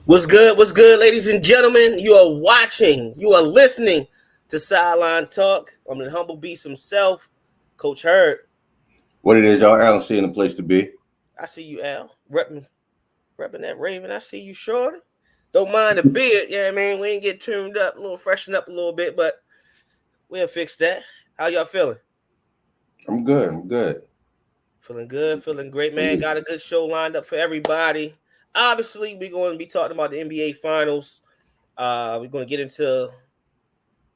What's good, ladies and gentlemen? You are listening to Sideline Talk. I'm the humble beast himself, Coach Hurd. What it is, y'all? Allen seeing the place to be. I see you, Al, repping that Raven. I see you, Shorty. Don't mind the beard, yeah, man. We ain't get tuned up, a little freshened up a little bit, but we'll fix that. How y'all feeling? I'm good. I'm good. Feeling good, feeling great, man. Got a good show lined up for everybody. Obviously, we're going to be talking about the NBA Finals. We're going to get into,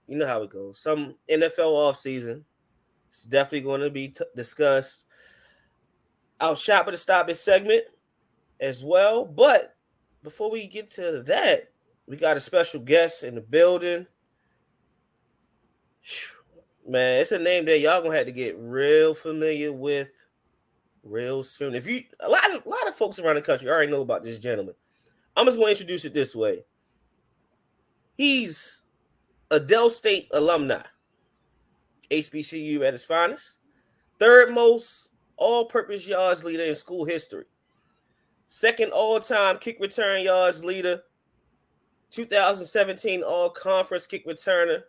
you know how it goes, some NFL offseason. It's definitely going to be discussed. Our shop at the stop it segment as well. But before we get to that, we got a special guest in the building. Man, it's a name that y'all gonna have to get real familiar with real soon. If you a lot of folks around the country already know about this gentleman. I'm just gonna introduce it this way. He's a Dell State alumni, HBCU at its finest, third most all-purpose yards leader in school history, second all-time kick return yards leader, 2017 all-conference kick returner.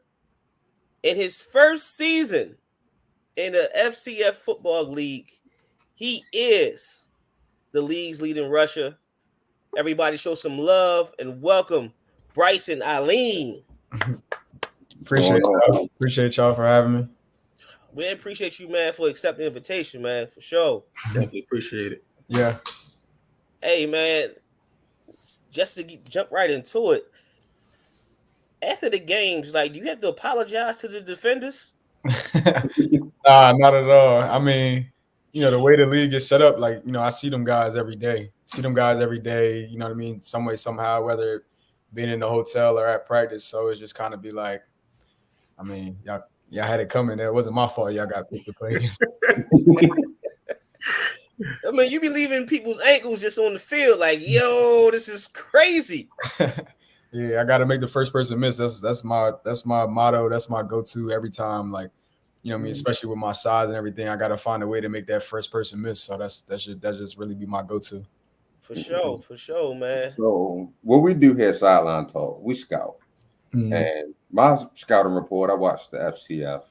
In his first season in the FCF Football League, he is the league's leading rusher. Everybody show some love and welcome Brycen Alleyne. Appreciate y'all for having me. We appreciate you, man, for accepting the invitation, man, for sure. Definitely appreciate it. Yeah. Hey, man, just to jump right into it, after the games, like, do you have to apologize to the defenders? Nah, not at all. I mean, the way the league is set up, like, I see them guys every day. You know what I mean? Some way, somehow, whether being in the hotel or at practice. So it's just kind of be like, I mean, y'all had it coming. It wasn't my fault. Y'all got picked to play. I mean, you be leaving people's ankles just on the field, like, yo, this is crazy. Yeah, I got to make the first person miss. That's my motto. That's my go-to every time. Like, you know what I mean? Especially with my size and everything, I got to find a way to make that first person miss. So that just really be my go-to. For sure, man. So what we do here, Sideline Talk, we scout. Mm-hmm. And my scouting report, I watch the FCF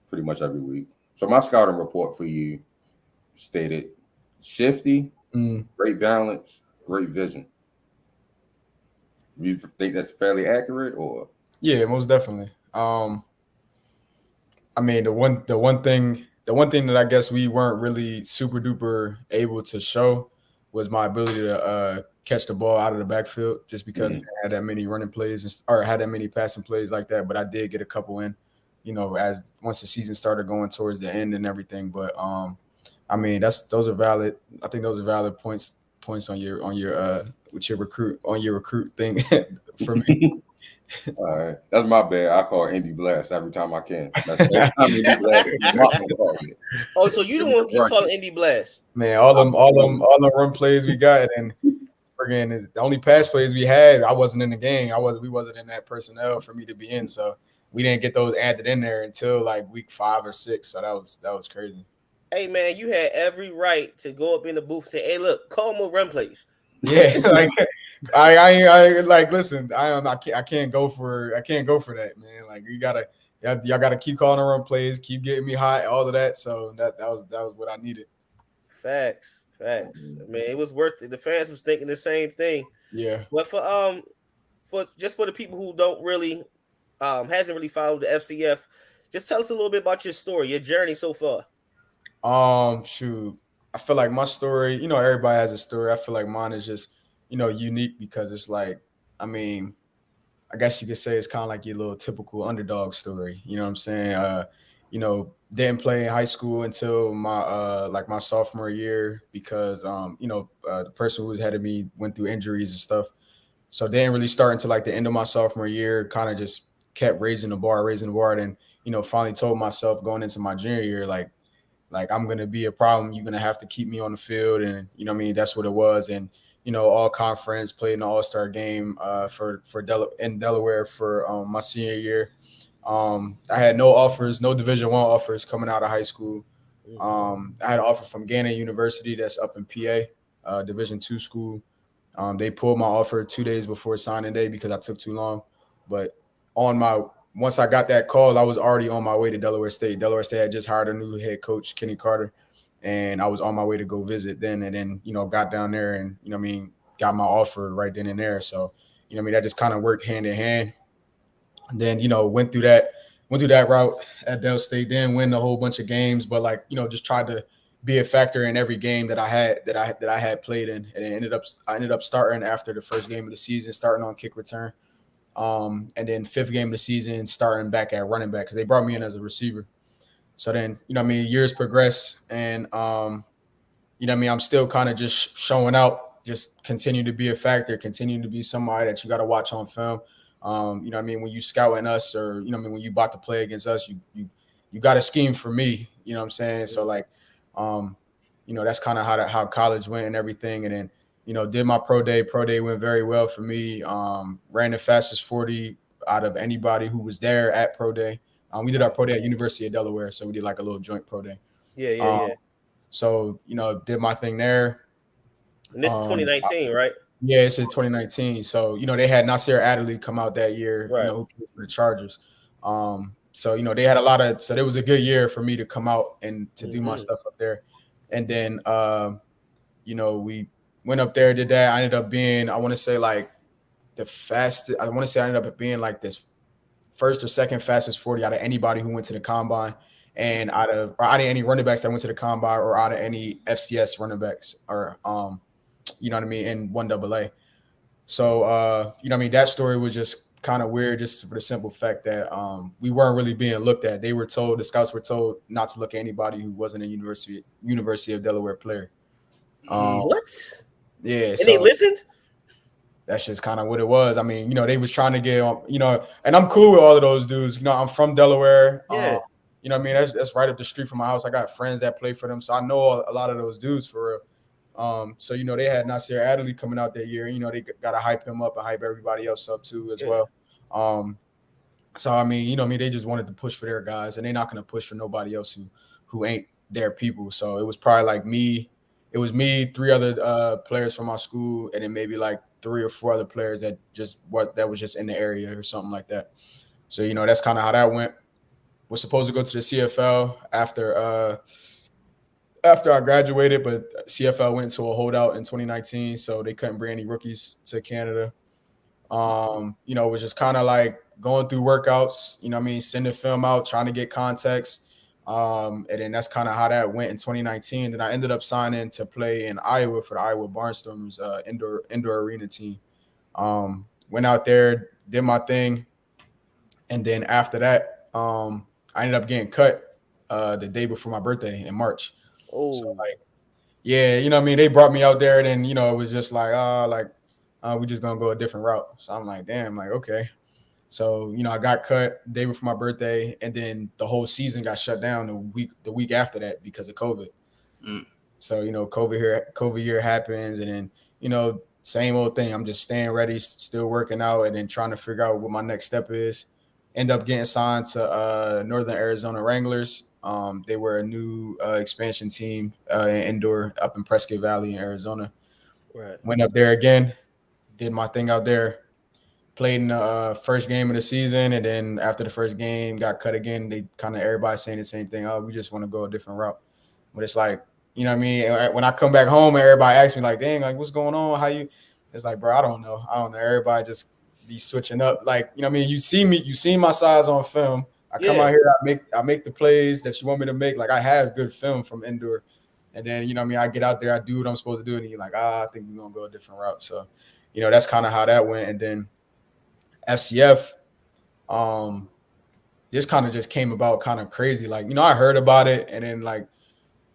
pretty much every week. So my scouting report for you stated shifty, great balance, great vision. You think that's fairly accurate, or? Yeah, most definitely. I mean, the one thing that I guess we weren't really super duper able to show was my ability to catch the ball out of the backfield, just because we had that many running plays or had that many passing plays like that. But I did get a couple in, as once the season started going towards the end and everything. But I mean, those are valid. I think those are valid points on your with your recruit thing for me. All right, that's my bad. I call Indy Blast every time I can. That's every time Indy Blast. Oh, so you the one keep calling Indy Blast? Man, all them run plays we got, and friggin' the only pass plays we had, I wasn't in the game. We wasn't in that personnel for me to be in, so we didn't get those added in there until like week 5 or 6. So that was crazy. Hey man, you had every right to go up in the booth and say, "Hey, look, call more run plays." Yeah, like I like listen. I can't go for that, man. Like y'all gotta keep calling the run plays, keep getting me hot, all of that. So that was what I needed. Facts. I mean, it was worth it. The fans was thinking the same thing. Yeah. But for the people who don't really hasn't really followed the FCF, just tell us a little bit about your story, your journey so far. Shoot. I feel like my story, everybody has a story. I feel like mine is just, unique because it's like, I mean, I guess you could say it's kind of like your little typical underdog story. You know what I'm saying? Didn't play in high school until my sophomore year because, the person who was ahead of me went through injuries and stuff. So didn't really start until like the end of my sophomore year, kind of just kept raising the bar. And, finally told myself going into my junior year, like I'm going to be a problem. You're going to have to keep me on the field. And, that's what it was. And, all conference, played in the All-Star game in Delaware for my senior year. I had no offers, no Division I offers coming out of high school. I had an offer from Gannett University that's up in PA, Division II school. They pulled my offer 2 days before signing day because I took too long. But once I got that call, I was already on my way to Delaware State. Delaware State had just hired a new head coach, Kenny Carter, and I was on my way to go visit then. And then, got down there and, got my offer right then and there. So, that just kind of worked hand in hand. And then, went through that route at Del State, then win a whole bunch of games, but just tried to be a factor in every game that I had played in. And I ended up starting after the first game of the season, starting on kick return. And then fifth game of the season, starting back at running back because they brought me in as a receiver. So then, years progress, and I'm still kind of just showing out, just continue to be a factor, continue to be somebody that you got to watch on film. When you scouting us, or when you about to play against us, you got a scheme for me. You know what I'm saying? So that's kind of how college went and everything, and then. Did my pro day. Pro day went very well for me. Ran the fastest 40 out of anybody who was there at pro day. We did our pro day at University of Delaware, so we did like a little joint pro day. Yeah. So, did my thing there. And this is 2019, right? Yeah, it's in 2019. So, they had Nasir Adderley come out that year, right. Who played for the Chargers. So, they had a lot of – so, it was a good year for me to come out and to do my stuff up there. And then, we – went up there, did that. I ended up being, I want to say like the fastest. I want to say I ended up being like this first or second fastest 40 out of anybody who went to the combine, and out of any running backs that went to the combine, or out of any FCS running backs, or you know what I mean, in 1AA. So that story was just kind of weird, just for the simple fact that we weren't really being looked at. The scouts were told not to look at anybody who wasn't a University of Delaware player. What? Yeah, and they listened. That's just kind of what it was. I mean, they was trying to get, and I'm cool with all of those dudes. I'm from Delaware. Yeah. That's right up the street from my house. I got friends that play for them, so I know a lot of those dudes for real. So they had Nasir Adderley coming out that year. They got to hype him up and hype everybody else up too as well. So they just wanted to push for their guys, and they're not going to push for nobody else who ain't their people. So it was probably like me. It was me, 3 other players from my school, and then maybe like 3 or 4 other players that was just in the area or something like that. So that's kind of how that went. Was supposed to go to the CFL after I graduated, but CFL went to a holdout in 2019, so they couldn't bring any rookies to Canada. It was just kind of like going through workouts. Sending film out, trying to get context. And then that's kind of how that went in 2019. Then I ended up signing to play in Iowa for the Iowa Barnstormers indoor arena team. Went out there, did my thing, and then after that, I ended up getting cut the day before my birthday in March. Oh, so they brought me out there, and then it was just like we just gonna go a different route. So I'm like, damn, like okay. So, I got cut the day before my birthday, and then the whole season got shut down the week after that because of COVID. So, COVID year happens, and then, same old thing. I'm just staying ready, still working out, and then trying to figure out what my next step is. End up getting signed to Northern Arizona Wranglers. They were a new expansion team indoor up in Prescott Valley in Arizona. Right. Went up there again, did my thing out there. Played in the first game of the season, and then after the first game, got cut again. They kind of everybody saying the same thing. Oh, we just want to go a different route. But it's like, when I come back home and everybody asks me like, dang, like what's going on? How you? It's like, bro, I don't know. Everybody just be switching up. Like, you see me, you see my size on film. I come out here, I make the plays that you want me to make. Like I have good film from indoor. And then, I get out there, I do what I'm supposed to do. And you're like, I think we're going to go a different route. So, that's kind of how that went. And then FCF, this kind of just came about kind of crazy. Like, I heard about it, and then like,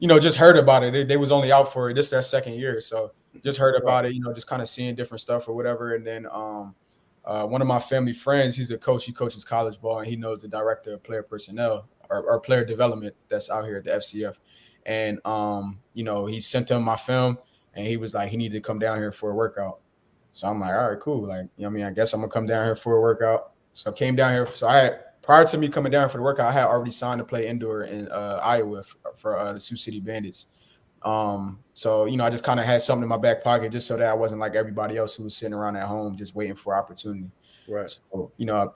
just heard about it. They was only out for it. This is their second year. So just heard about it, just kind of seeing different stuff or whatever. And then one of my family friends, he's a coach. He coaches college ball, and he knows the director of player personnel or player development that's out here at the FCF. And, he sent him my film, and he was like, he needed to come down here for a workout. So I'm like, all right, cool. Like, I guess I'm going to come down here for a workout. So I came down here. So prior to me coming down for the workout, I had already signed to play indoor in Iowa for the Sioux City Bandits. So, I just kind of had something in my back pocket just so that I wasn't like everybody else who was sitting around at home just waiting for opportunity. Right. So, I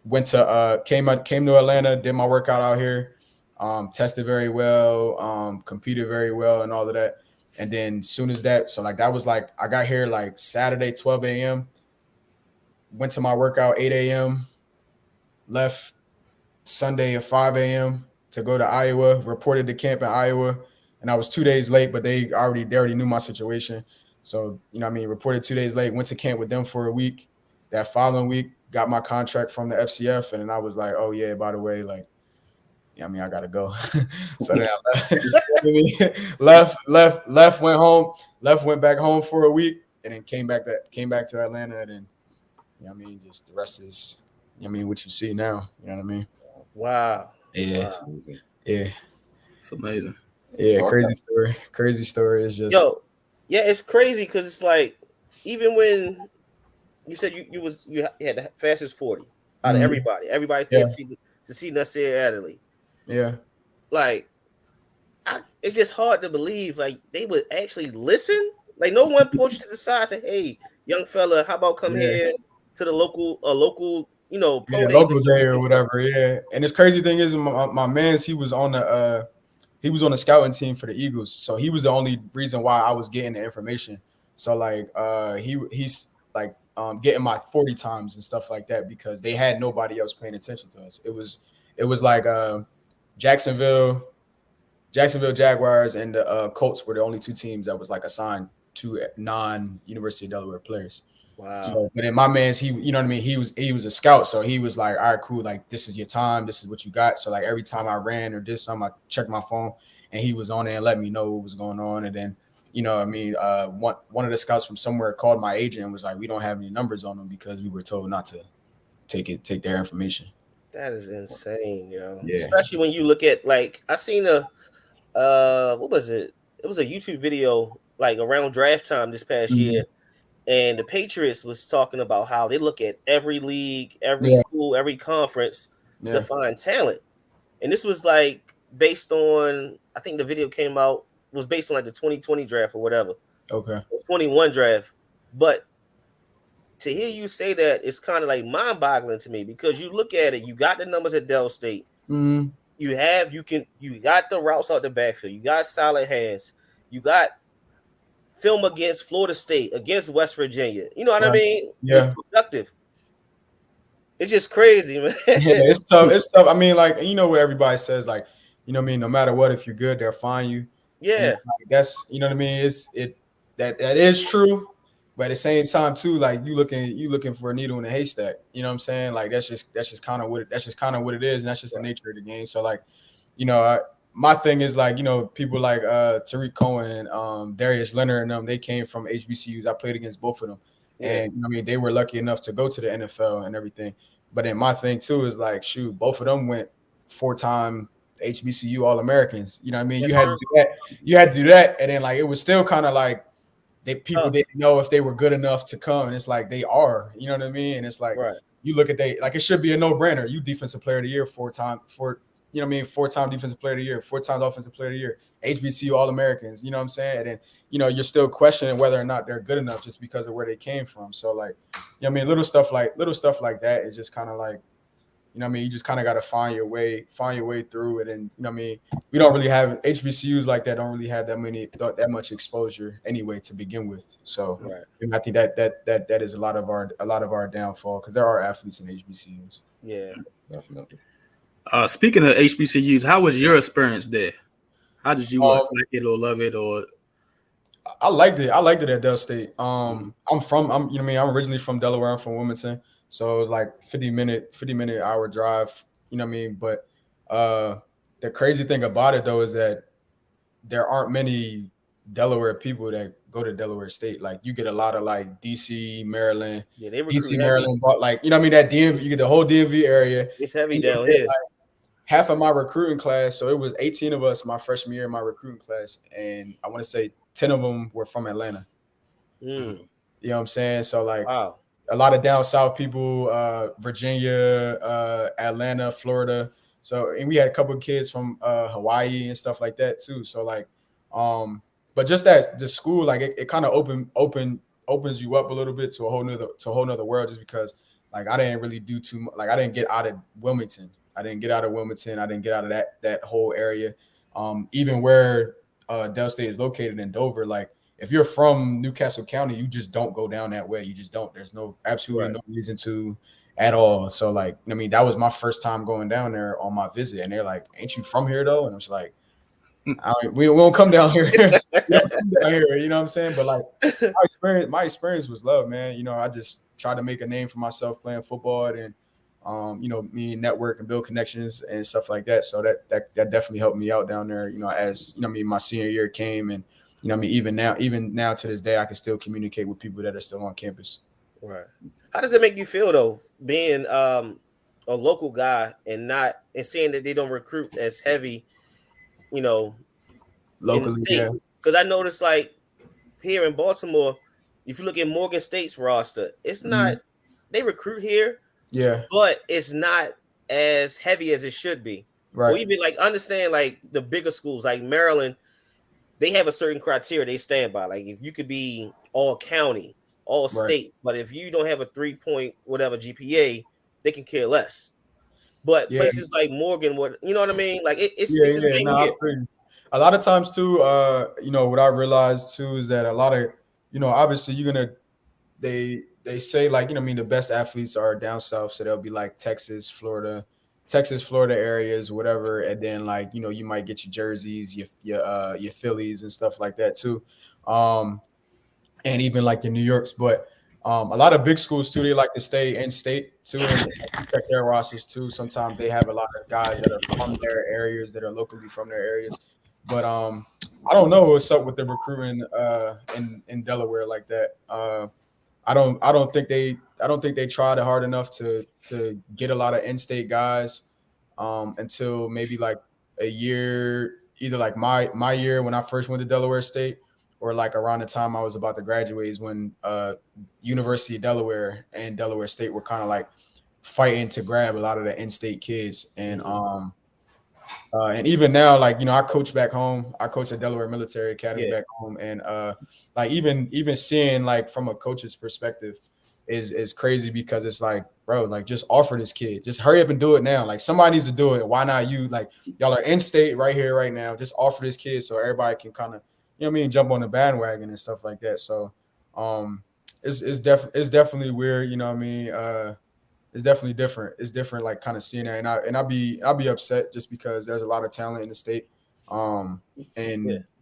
went to came to Atlanta, did my workout out here, tested very well, competed very well and all of that. And then soon as that, so like that was like I got here like Saturday 12 a.m. Went to my workout 8 a.m. Left Sunday at 5 a.m. to go to Iowa, reported to camp in Iowa. And I was 2 days late, but they already knew my situation. So, reported 2 days late, went to camp with them for a week. That following week, got my contract from the FCF. And then I was like, oh yeah, by the way, like, I gotta go. So then I left, went home, went back home for a week, and then came back to Atlanta. And then, just the rest is, what you see now. You know what I mean? Wow. Yeah. Wow. Yeah. It's amazing. Yeah, crazy story is just it's crazy because it's like even when you said you had the fastest 40 out of everybody's there to see Nasir Adderley. Yeah. Like it's just hard to believe like they would actually listen. Like no one pushed to the side and said, "Hey, young fella, how about come here to the local pro days local day or whatever." Yeah. And this crazy thing is my man's he was on the scouting team for the Eagles. So he was the only reason why I was getting the information. So like he's like getting my 40 times and stuff like that because they had nobody else paying attention to us. It was like Jacksonville Jaguars and the Colts were the only two teams that was like assigned to non-University of Delaware players. Wow. So, but then my man's he was a scout, so he was like, all right, cool, like this is your time, this is what you got. So like every time I ran or did something, I checked my phone and he was on it and let me know what was going on. And then one of the scouts from somewhere called my agent and was like, we don't have any numbers on them because we were told not to take their information. That is insane, yo. Yeah. Especially when you look at like I seen what was it? It was a YouTube video like around draft time this past year. And the Patriots was talking about how they look at every league, every school, every conference to find talent. And this was like based on, I think the video was based on like the 2020 draft or whatever. Okay. The 21 draft. But to hear you say that, it's kind of like mind-boggling to me because you look at it, you got the numbers at Dell State. Mm-hmm. You got the routes out the backfield. You got solid hands. You got film against Florida State, against West Virginia. You know what I mean? Yeah. It's productive. It's just crazy, man. Yeah, it's tough. It's tough. I mean, like, what everybody says, like, no matter what, if you're good, they'll find you. Yeah. Like, that's, what I mean? That is true. But at the same time, too, like you looking for a needle in a haystack. You know what I'm saying? Like that's just kind of what it is, and that's just the nature of the game. So like, my thing is like, people like Tariq Cohen, Darius Leonard and them, they came from HBCUs. I played against both of them. Yeah. And they were lucky enough to go to the NFL and everything. But then my thing too is like, shoot, both of them went 4-time HBCU All-Americans. You know what I mean? You had to do that. You had to do that. And then like it was still kind of like people didn't know if they were good enough to come. And it's like they are, you know what I mean? And it's like you look at it should be a no-brainer. You defensive player of the year 4-time, 4-time defensive player of the year, 4 times offensive player of the year, HBCU All-Americans, you know what I'm saying? And then, you're still questioning whether or not they're good enough just because of where they came from. So like, little stuff like that is just kind of like, you just kind of got to find your way through it. And, we don't really have HBCUs like that, don't really have that much exposure anyway to begin with. So I think that is a lot of our downfall because there are athletes in HBCUs. Yeah, definitely. Speaking of HBCUs, how was your experience there? How did you like it or love it? Or I liked it. I liked it at Dell State. I'm originally from Delaware. I'm from Wilmington, so it was like 50-minute hour drive. You know what I mean? But the crazy thing about it though is that there aren't many Delaware people that go to Delaware State. Like you get a lot of like DC, Maryland. Yeah, they recruit DC, Maryland, but like that DMV, you get the whole DMV area. It's heavy down here. Like, half of my recruiting class, so it was 18 of us my freshman year in my recruiting class, and I want to say 10 of them were from Atlanta. You know what I'm saying? So like wow. A lot of down south people, Virginia, Atlanta, Florida. So and we had a couple of kids from Hawaii and stuff like that too. So like but just that the school, like it kind of opens you up a little bit to a whole nother world, just because like I didn't really do too much. Like I didn't get out of Wilmington. I didn't get out of that whole area. Even where Del State is located in Dover, like if you're from Newcastle County, you just don't go down that way. You just don't. There's absolutely no reason to at all. So like, I mean, that was my first time going down there on my visit, and they're like, "Ain't you from here though?" And I was like, we won't come down here. We don't come down here, you know what I'm saying? But like my experience was love, man. You know, I just tried to make a name for myself playing football, and you know, me network and build connections and stuff like that. So that definitely helped me out down there. You know, as you know, my senior year came, and you know, even now to this day, I can still communicate with people that are still on campus. Right. How does it make you feel though, being a local guy and seeing that they don't recruit as heavy, you know, locally? Yeah. Because I noticed like here in Baltimore, if you look at Morgan State's roster, it's not they recruit here, but it's not as heavy as it should be. Right. Or even like understand like the bigger schools like Maryland, they have a certain criteria they stand by. Like if you could be all county, all state, but if you don't have a 3-point whatever GPA, they can care less. But places like Morgan, you know what I mean? Like it's the same here. A lot of times too, you know, what I realized too is that a lot of, you know, obviously they say like, you know, I mean, the best athletes are down south, so they'll be like Texas, Florida areas, whatever, and then like, you know, you might get your Jerseys, your Phillies and stuff like that too, and even like your New Yorks, but a lot of big schools too, they like to stay in state too and check their rosters too. Sometimes they have a lot of guys that are from their areas, that are locally from their areas. But I don't know what's up with the recruiting in Delaware like that. I don't think they tried hard enough to get a lot of in-state guys until maybe like a year, either like my year when I first went to Delaware State, or like around the time I was about to graduate is when University of Delaware and Delaware State were kind of like fighting to grab a lot of the in-state kids. And even now, like, you know, I coach back home. I coach at Delaware Military Academy back home. And like even seeing like from a coach's perspective is crazy, because it's like, bro, like just offer this kid. Just hurry up and do it now. Like somebody needs to do it. Why not you? Like y'all are in state right here, right now. Just offer this kid so everybody can kind of, you know what I mean, jump on the bandwagon and stuff like that. So it's definitely weird, you know what I mean? It's definitely different. It's different, like kind of seeing that, and I'll be upset just because there's a lot of talent in the state. You know,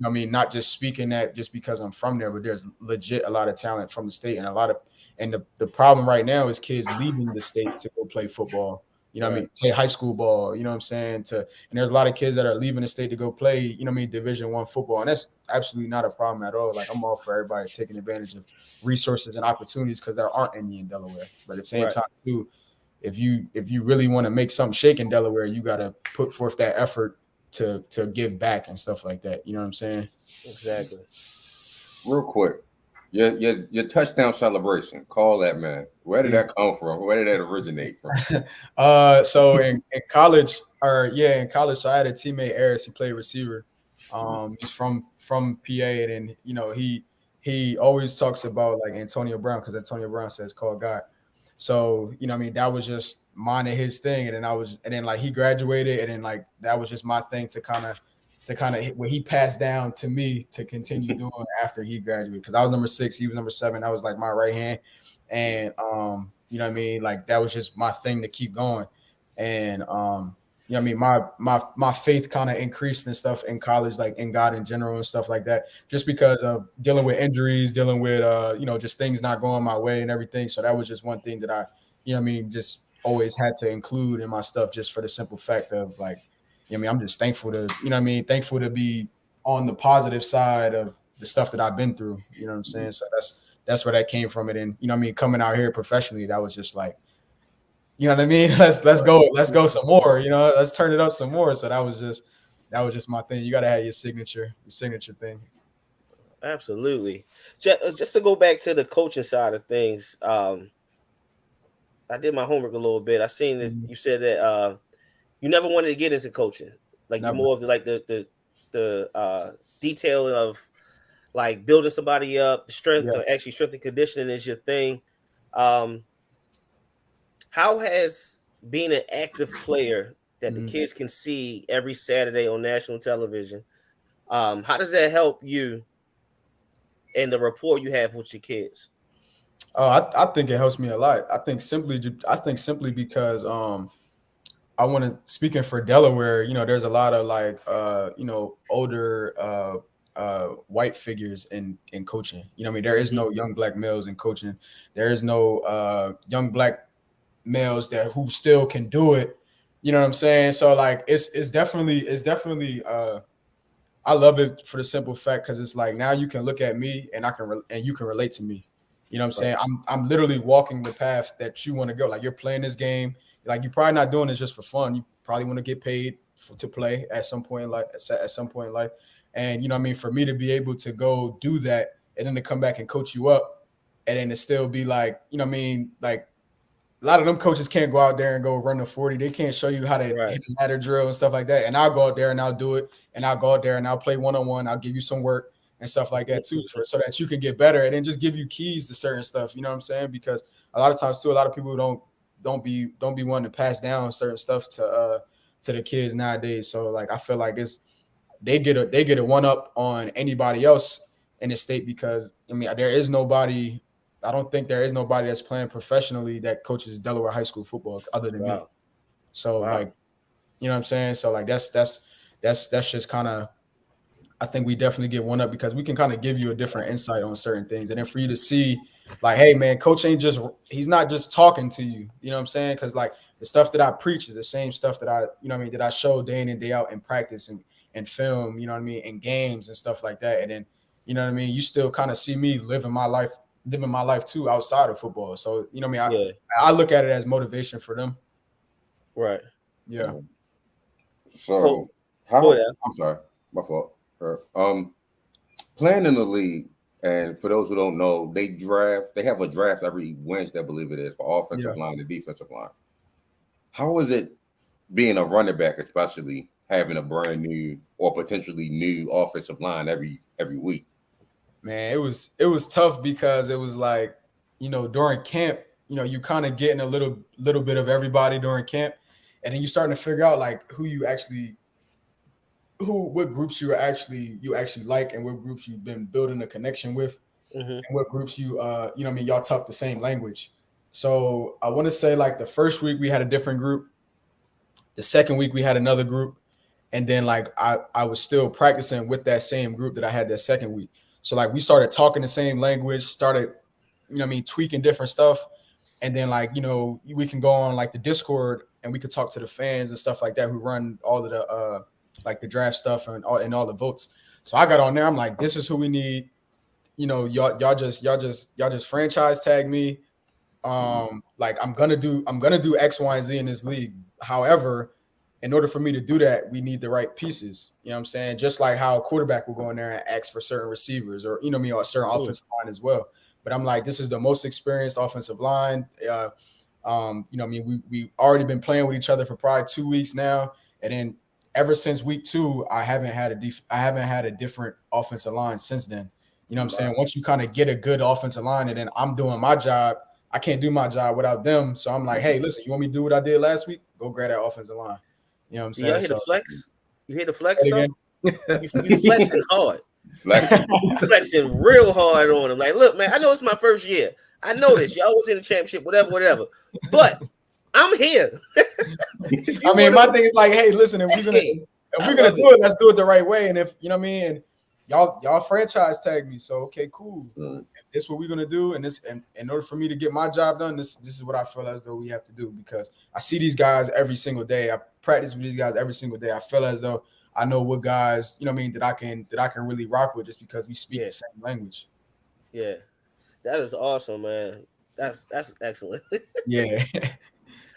I mean, not just speaking that just because I'm from there, but there's legit a lot of talent from the state, and the problem right now is kids leaving the state to go play football. You know what I mean? Play high school ball, you know what I'm saying? And there's a lot of kids that are leaving the state to go play, you know what I mean, Division I football. And that's absolutely not a problem at all. Like I'm all for everybody taking advantage of resources and opportunities, because there aren't any in Delaware. But at the same time too, if you really want to make something shake in Delaware, you got to put forth that effort to give back and stuff like that. You know what I'm saying? Exactly. Real quick. Your touchdown celebration. Call that, man. Where did that come from? Where did that originate from? So in college, so I had a teammate, Aris. He played receiver. He's from PA, and you know he always talks about like Antonio Brown, because Antonio Brown says call God. So you know, I mean, that was just mine and his thing, and then like he graduated, and then like that was just my thing to kind of what he passed down to me to continue doing after he graduated, because I was number 6, he was number 7. That was like my right hand, and you know what I mean, like that was just my thing to keep going. And you know what I mean, my faith kind of increased and stuff in college, like in God in general and stuff like that, just because of dealing with injuries, dealing with you know, just things not going my way and everything. So that was just one thing that I, you know what I mean, just always had to include in my stuff, just for the simple fact of like, you know what I mean, I'm just thankful to, you know what I mean, thankful to be on the positive side of the stuff that I've been through, you know what I'm saying? So that's where that came from. It. And, you know what I mean, coming out here professionally, that was just like, you know what I mean? Let's go some more, you know, let's turn it up some more. So that was just my thing. You got to have your signature thing. Absolutely. Just to go back to the coaching side of things, I did my homework a little bit. I seen that you said that you never wanted to get into coaching, like you're more of the detailing of like building somebody up, the strength, Yeah. actually strength and conditioning is your thing. How has being an active player that the kids can see every Saturday on national television, how does that help you and the rapport you have with your kids? I think it helps me a lot. I think simply because I want to, speaking for Delaware, there's a lot of like older white figures in coaching. You know what I mean? There is no young black males in coaching. There is no young black males who still can do it. You know what I'm saying? So like it's definitely I love it for the simple fact because it's like now you can look at me and and you can relate to me. You know what I'm saying? I'm literally walking the path that you want to go. Like you're playing this game. Like you're probably not doing this just for fun. You probably want to get paid to play at some point in life. And you know what I mean? For me to be able to go do that and then to come back and coach you up and then to still be like, you know what I mean? Like a lot of them coaches can't go out there and go run the 40. They can't show you how to hit a ladder drill and stuff like that. And I'll go out there and I'll do it. And I'll go out there and I'll play one-on-one. I'll give you some work and stuff like that too, so that you can get better and then just give you keys to certain stuff. You know what I'm saying? Because a lot of times too, a lot of people don't be wanting to pass down certain stuff to the kids nowadays. So like I feel like they get a one up on anybody else in the state because I mean I don't think there is nobody that's playing professionally that coaches Delaware high school football other than me. So like, you know what I'm saying? So like that's just kind of, I think we definitely get one up because we can kind of give you a different insight on certain things. And then for you to see like, hey man, coach he's not just talking to you, you know what I'm saying? Cause like the stuff that I preach is the same stuff that that I show day in and day out in practice and film, you know what I mean? And games and stuff like that. And then, you know what I mean? You still kind of see me living my life too outside of football. So, you know what I mean? I look at it as motivation for them. Right. Yeah. So I'm sorry, my fault. Playing in the league, and for those who don't know, they have a draft every Wednesday, I believe it is, for offensive line and defensive line. How is it being a running back, especially having a brand new or potentially new offensive line every week? Man, it was tough because it was like, during camp, you kind of getting a little bit of everybody during camp, and then you starting to figure out like what groups you actually like and what groups you've been building a connection with, and what groups y'all talk the same language. So I want to say like the first week we had a different group, the second week we had another group, and then like I was still practicing with that same group that I had that second week. So like we started talking the same language, started, tweaking different stuff. And then like, we can go on like the Discord and we could talk to the fans and stuff like that who run all of the like the draft stuff and all the votes. So I got on there. I'm like, this is who we need. Y'all just franchise tag me. Like I'm gonna do X, Y, and Z in this league. However, in order for me to do that, we need the right pieces. You know what I'm saying? Just like how a quarterback will go in there and ask for certain receivers or, or a certain offensive line as well. But I'm like, this is the most experienced offensive line. We've already been playing with each other for probably 2 weeks now. And then ever since week 2, I haven't had a different offensive line since then. You know what I'm saying? Once you kind of get a good offensive line and then I'm doing my job, I can't do my job without them. So I'm like, hey, listen, you want me to do what I did last week? Go grab that offensive line. You know what I'm saying? Y'all hit the flex? You hit the flex though? Again? You flexing hard. You flexing real hard on them. Like, look, man, I know it's my first year. I know this. Y'all was in the championship, whatever. But I'm here. I mean, my thing is like, hey, listen, if we're gonna do it, let's do it the right way. And if you know what I mean, and y'all franchise tag me, so okay, cool. This is what we're gonna do, and in order for me to get my job done, this is what I feel as though we have to do because I see these guys every single day. I practice with these guys every single day. I feel as though I know what guys, you know what I mean, that I can really rock with just because we speak the same language. Yeah, that is awesome, man. That's excellent. Yeah.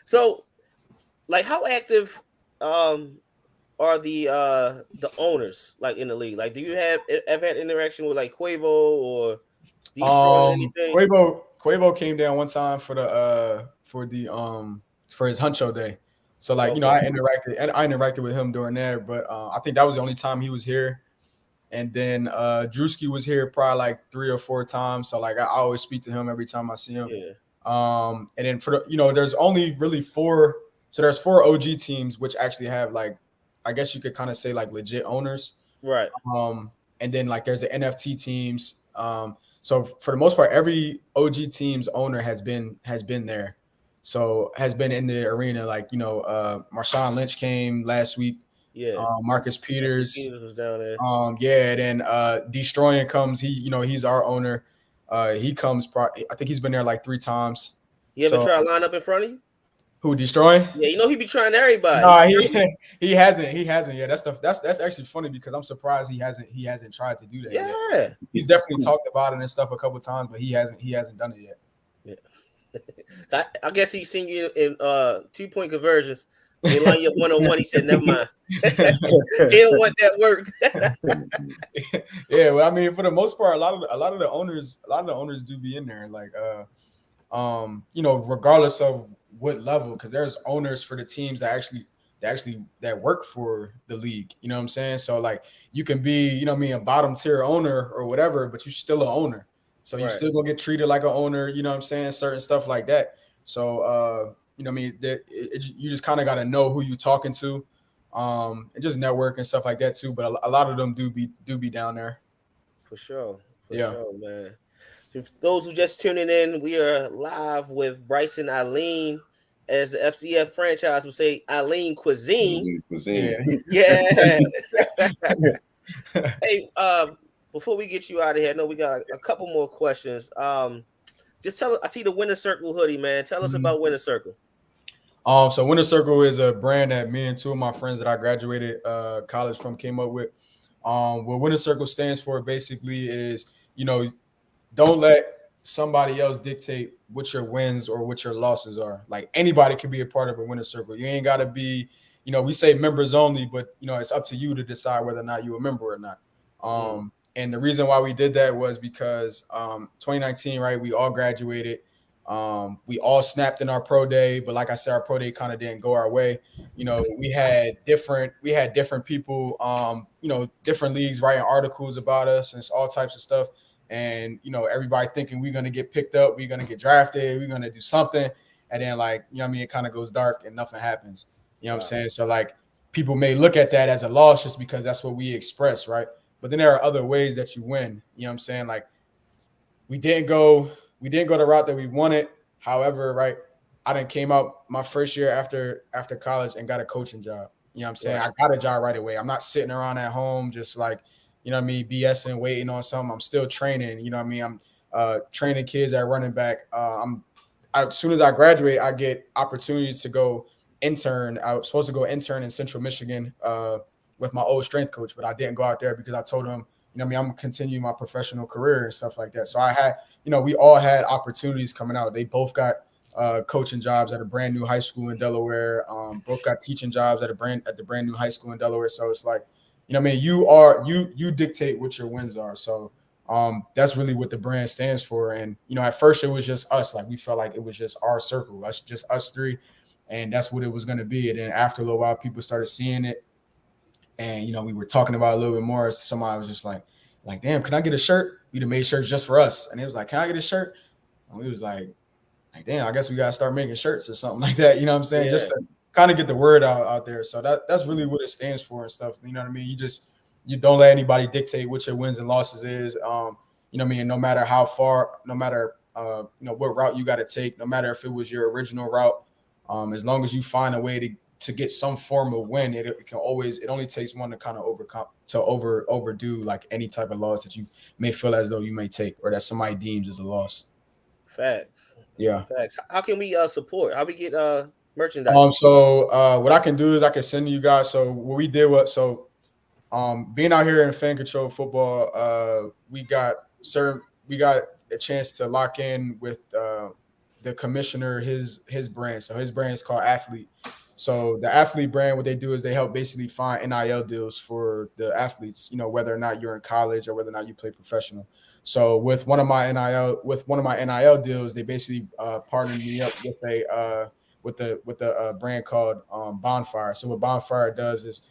So, like, how active are the owners like in the league? Like, do you have had interaction with like Quavo or anything? Quavo came down one time for his Huncho Day. So like, I interacted with him during there, but I think that was the only time he was here. And then Drewski was here probably like 3 or 4 times. So like I always speak to him every time I see him. Yeah. And then for the, there's only really 4. So there's 4 OG teams which actually have like, I guess you could kind of say like legit owners. Right. And then like there's the NFT teams. So for the most part, every OG team's owner has been there. So has been in the arena. Like, Marshawn Lynch came last week. Yeah. Marcus Peters. Peters was down there. Yeah, then Destroying comes. He's our owner. He comes. I think he's been there like 3 times. You ever try to line up in front of you? Who, Destroying? Yeah, he be trying everybody. Nah, he hasn't. Yeah, that's actually funny because I'm surprised he hasn't tried to do that. Yeah, yet. He's definitely talked about it and stuff a couple times, but he hasn't done it yet. Yeah. I guess he's seen you in 2-point conversions. They line you up 1-on-1. He said, "Never mind." He don't want that work. Yeah, well, I mean, for the most part, a lot of the owners do be in there, like, regardless of what level, because there's owners for the teams that work for the league. You know what I'm saying? So like, you can be, a bottom tier owner or whatever, but you're still an owner. So you still gonna get treated like an owner. You know what I'm saying? Certain stuff like that. So you just kind of got to know who you're talking to, and just network and stuff like that too. But a lot of them do be down there. For sure, man. For those who just tuning in, we are live with Brycen Alleyne, as the FCF franchise would say, Alleyne Cuisine. Yeah. Hey, before we get you out of here, I know we got a couple more questions. Just tell us. I see the Winner Circle hoodie, man. Tell us about Winner Circle. So Winner Circle is a brand that me and 2 of my friends that I graduated college from came up with. What Winner Circle stands for basically is, don't let somebody else dictate what your wins or what your losses are. Like, anybody can be a part of a Winner Circle. You ain't got to be, we say members only, but it's up to you to decide whether or not you're a member or not. And the reason why we did that was because 2019, right, we all graduated. We all snapped in our pro day, but like I said, our pro day kind of didn't go our way. We had different people, different leagues writing articles about us and all types of stuff. And, everybody thinking we're going to get picked up, we're going to get drafted, we're going to do something. And then, like, it kind of goes dark and nothing happens. You know what I'm saying? So like, people may look at that as a loss just because that's what we express, right? But then there are other ways that you win. You know what I'm saying? Like, we didn't go the route that we wanted. However, right, I done came out my first year after college and got a coaching job. You know what I'm saying? Right. I got a job right away. I'm not sitting around at home just like, BSing, waiting on something. I'm still training. You know what I mean? I'm training kids at running back. As soon as I graduate, I get opportunities to go intern. I was supposed to go intern in Central Michigan with my old strength coach, but I didn't go out there because I told him, I'm gonna continue my professional career and stuff like that. So I had, we all had opportunities coming out. They both got coaching jobs at a brand new high school in Delaware. Both got teaching jobs at the brand new high school in Delaware. So it's like, you dictate what your wins are. So that's really what the brand stands for. And at first it was just us. Like, we felt like it was just our circle. That's just us 3, and that's what it was gonna be. And then after a little while, people started seeing it. And, we were talking about it a little bit more. Somebody was just like, damn, can I get a shirt? We done made shirts just for us. And it was like, can I get a shirt? And we was like, damn, I guess we got to start making shirts or something like that. You know what I'm saying? Yeah. Just to kind of get the word out there. So that's really what it stands for and stuff. You know what I mean? You don't let anybody dictate what your wins and losses is. You know what I mean? No matter how far, no matter, what route you got to take, no matter if it was your original route, as long as you find a way to get some form of win, it only takes one to kind of overdo like any type of loss that you may feel as though you may take or that somebody deems as a loss. Facts. Yeah. Facts. How can we support? How we get merchandise? So what I can do is I can send you guys. So what we did being out here in fan control football, we got a chance to lock in with the commissioner, his brand. So his brand is called Athlete. So the Athlete brand, what they do is they help basically find NIL deals for the athletes, whether or not you're in college or whether or not you play professional. So with one of my NIL deals, they basically partnered me up with a brand called Bonfire. So what Bonfire does is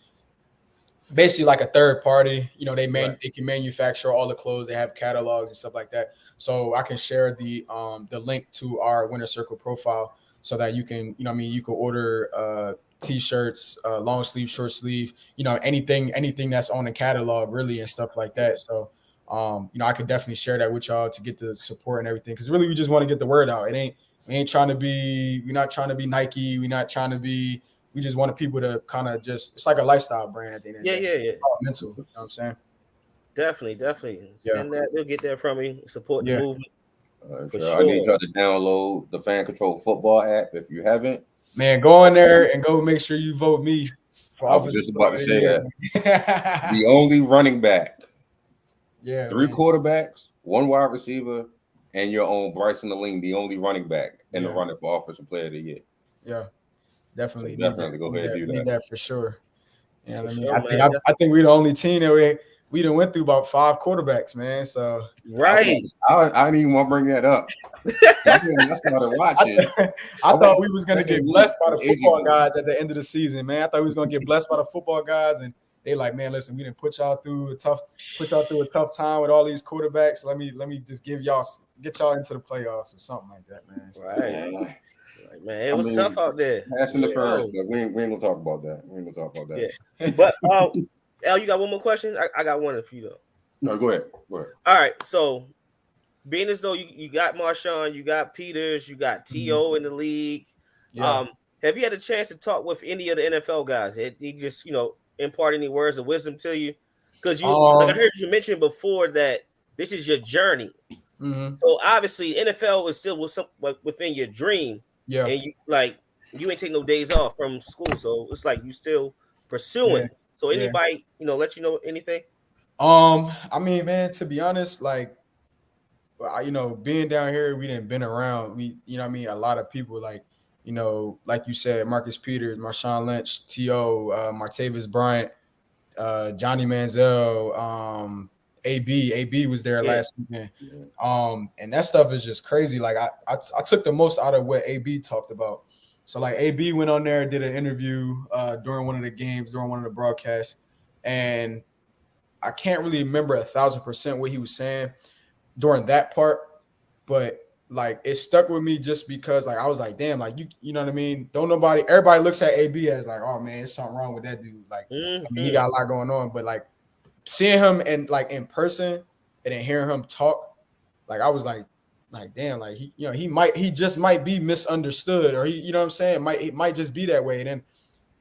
basically like a third party. You know, they Right. can manufacture all the clothes. They have catalogs and stuff like that. So I can share the link to our Winner Circle profile so that you can, you know, what I mean, you can order t-shirts, long sleeve, short sleeve, you know, anything that's on the catalog really and stuff like that. So you know, I could definitely share that with y'all to get the support and everything, because really we just want to get the word out. We're not trying to be Nike. We're not trying to be. We just wanted people to kind of just. It's like a lifestyle brand at the end of the day. Yeah. It's all mental. You know what I'm saying? Definitely. Yeah. Send that. They'll get that from me. Support the Yeah. movement. For sure. I need sure. y'all to download the Fan Control Football app if you haven't. Man, go in there and go make sure you vote me for I was office. just about to say that. The only running back, Yeah. 3 man. quarterbacks, 1 wide receiver, and your own Brycen Alleyne, the only running back in the running for Offensive Player of the Year. Yeah. Definitely. So definitely go ahead and do that. Need that for sure. Yeah, For I mean, sure, I think we're the only team that we done went through about 5 quarterbacks, man. So right. I didn't even want to bring that up. I started watching. I thought we was gonna get blessed by the football guys at the end of the season, man. I thought we was gonna get blessed by the football guys, and they like, man, listen, we didn't put y'all through a tough time with all these quarterbacks. Let me just get y'all into the playoffs or something like that, man. So, Right. Like, man, it was tough out there. That's in the first, but we ain't gonna talk about that. Yeah. But L, you got one more question? I got one if you don't. No, go ahead. All right. So being as though you got Marshawn, you got Peters, you got T.O. in the league. Yeah. Have you had a chance to talk with any of the NFL guys? He just, impart any words of wisdom to you? Because like I heard you mention before that this is your journey. Mm-hmm. So obviously NFL is still within your dream. Yeah. And you ain't take no days off from school. So it's like you still pursuing. Yeah. So anybody, let you know anything? I mean, man, to be honest, like, being down here, we didn't been around. A lot of people, like, like you said, Marcus Peters, Marshawn Lynch, T.O., Martavis Bryant, Johnny Manziel, AB was there last weekend. And that stuff is just crazy. Like I took the most out of what AB talked about. So like AB went on there, did an interview during one of the games, during one of the broadcasts, and I can't really remember 1,000% what he was saying during that part, but like it stuck with me just because like I was like, damn, like you know what I mean? Everybody looks at AB as like, oh man, there's something wrong with that dude. Like I mean, he got a lot going on, but like seeing him in person and then hearing him talk, like I was like damn, like he just might be misunderstood, or he, you know what I'm saying? It might just be that way. And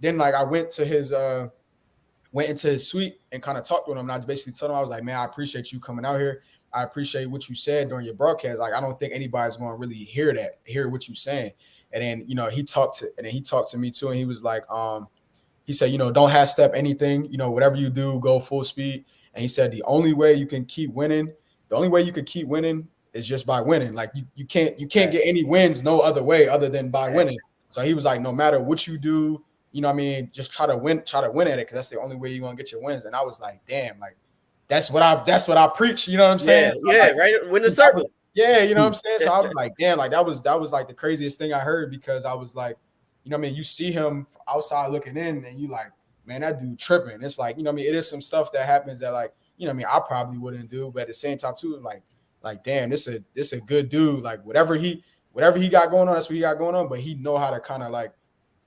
then like I went into his suite and kind of talked with him. And I basically told him, I was like, man, I appreciate you coming out here. I appreciate what you said during your broadcast. Like, I don't think anybody's going to really hear what you're saying. And then, he talked to me too. And he was like, he said, don't half step anything, whatever you do, go full speed. And he said, the only way you can keep winning is just by winning. Like you can't get any wins no other way other than by winning. So he was like, no matter what you do, just try to win at it, because that's the only way you're gonna get your wins. And I was like, damn, like that's what I preach, you know what I'm saying? So like, right, win the circle. Yeah, you know what I'm saying? So I was like, damn, like that was like the craziest thing I heard, because I was like, you see him outside looking in and you like, man, that dude tripping. It's like, it is some stuff that happens that like, I probably wouldn't do, but at the same time too, like damn, this a good dude. Like whatever he got going on, that's what he got going on. But he know how to kind of like,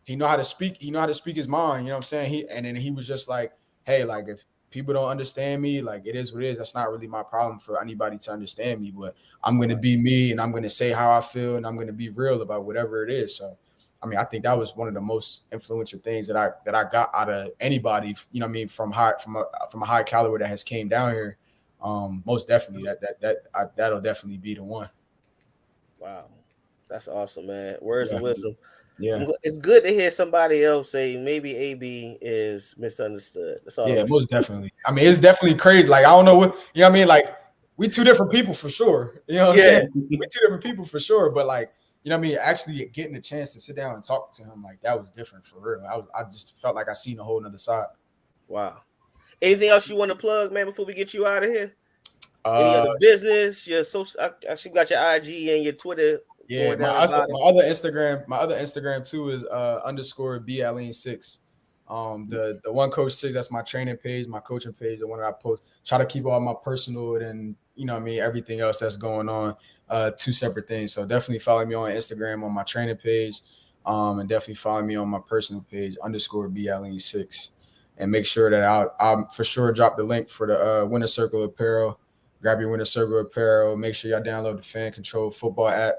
he know how to speak his mind, you know what I'm saying? And then he was just like, hey, like if people don't understand me, like it is what it is. That's not really my problem for anybody to understand me, but I'm going to be me and I'm going to say how I feel and I'm going to be real about whatever it is. So, I mean, I think that was one of the most influential things that I got out of anybody, from a high caliber that has came down here. Most definitely that'll definitely be the one. Wow. That's awesome, man. Words of wisdom. Yeah. It's good to hear somebody else say maybe AB is misunderstood. That's all. Yeah, most definitely. I mean, it's definitely crazy. Like, I don't know what, you know what I mean? Like, we two different people for sure. You know what I'm saying? We two different people for sure. But like, you know what I mean? Actually getting a chance to sit down and talk to him, like that was different for real. I just felt like I seen a whole nother side. Wow. Anything else you want to plug, man, before we get you out of here? Any other business? Your social? I see you got your IG and your Twitter. Yeah, my other Instagram too is _B Alleyne 6. The One Coach 6, that's my training page, my coaching page, the one that I post. Try to keep all my personal and everything else that's going on, two separate things. So definitely follow me on Instagram on my training page, and definitely follow me on my personal page _B Alleyne 6, and make sure that I'll for sure drop the link for the Winter Circle apparel. Grab your Winter Circle apparel. Make sure y'all download the Fan Control Football app.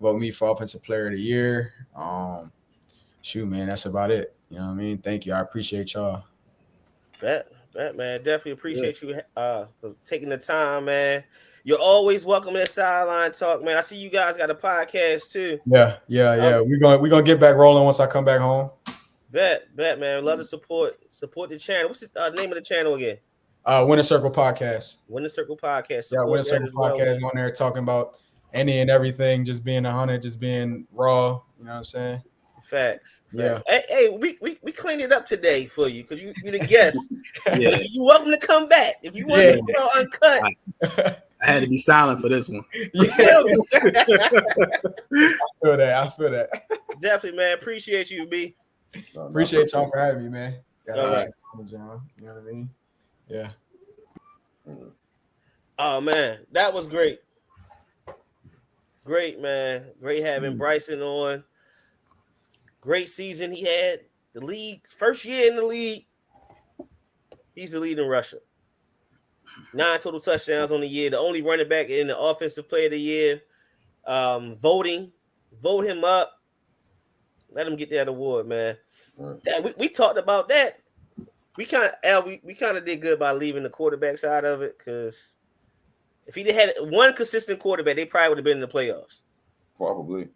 Vote me for Offensive Player of the Year. Shoot, man, that's about it. You know what I mean? Thank you. I appreciate y'all. Bet, man. Definitely appreciate you for taking the time, man. You're always welcome to Sideline Talk, man. I see you guys got a podcast too. Yeah. We're gonna get back rolling once I come back home. Bet, man. Love to support the channel. What's the name of the channel again? Winter Circle Podcast. Winter Circle Podcast. Yeah, Winter Circle Podcast on there talking about any and everything, just being 100, just being raw. You know what I'm saying? Facts. Yeah. Hey, we cleaned it up today for you because you're the guest. Yeah. You're welcome to come back if you want to uncut. I had to be silent for this one. Yeah. I feel that. Definitely, man. Appreciate you, B. Appreciate y'all for having me, man. All right. You know what I mean? Yeah. Oh man, that was great. Great, man. Great having Brycen on. Great season he had. The league, first year in the league, he's the lead in rushing. 9 total touchdowns on the year. The only running back in the Offensive Player of the Year. Vote him up. Let him get that award, man. Right. We talked about that. We kind of did good by leaving the quarterback side of it, because if he had one consistent quarterback, they probably would have been in the playoffs. Probably.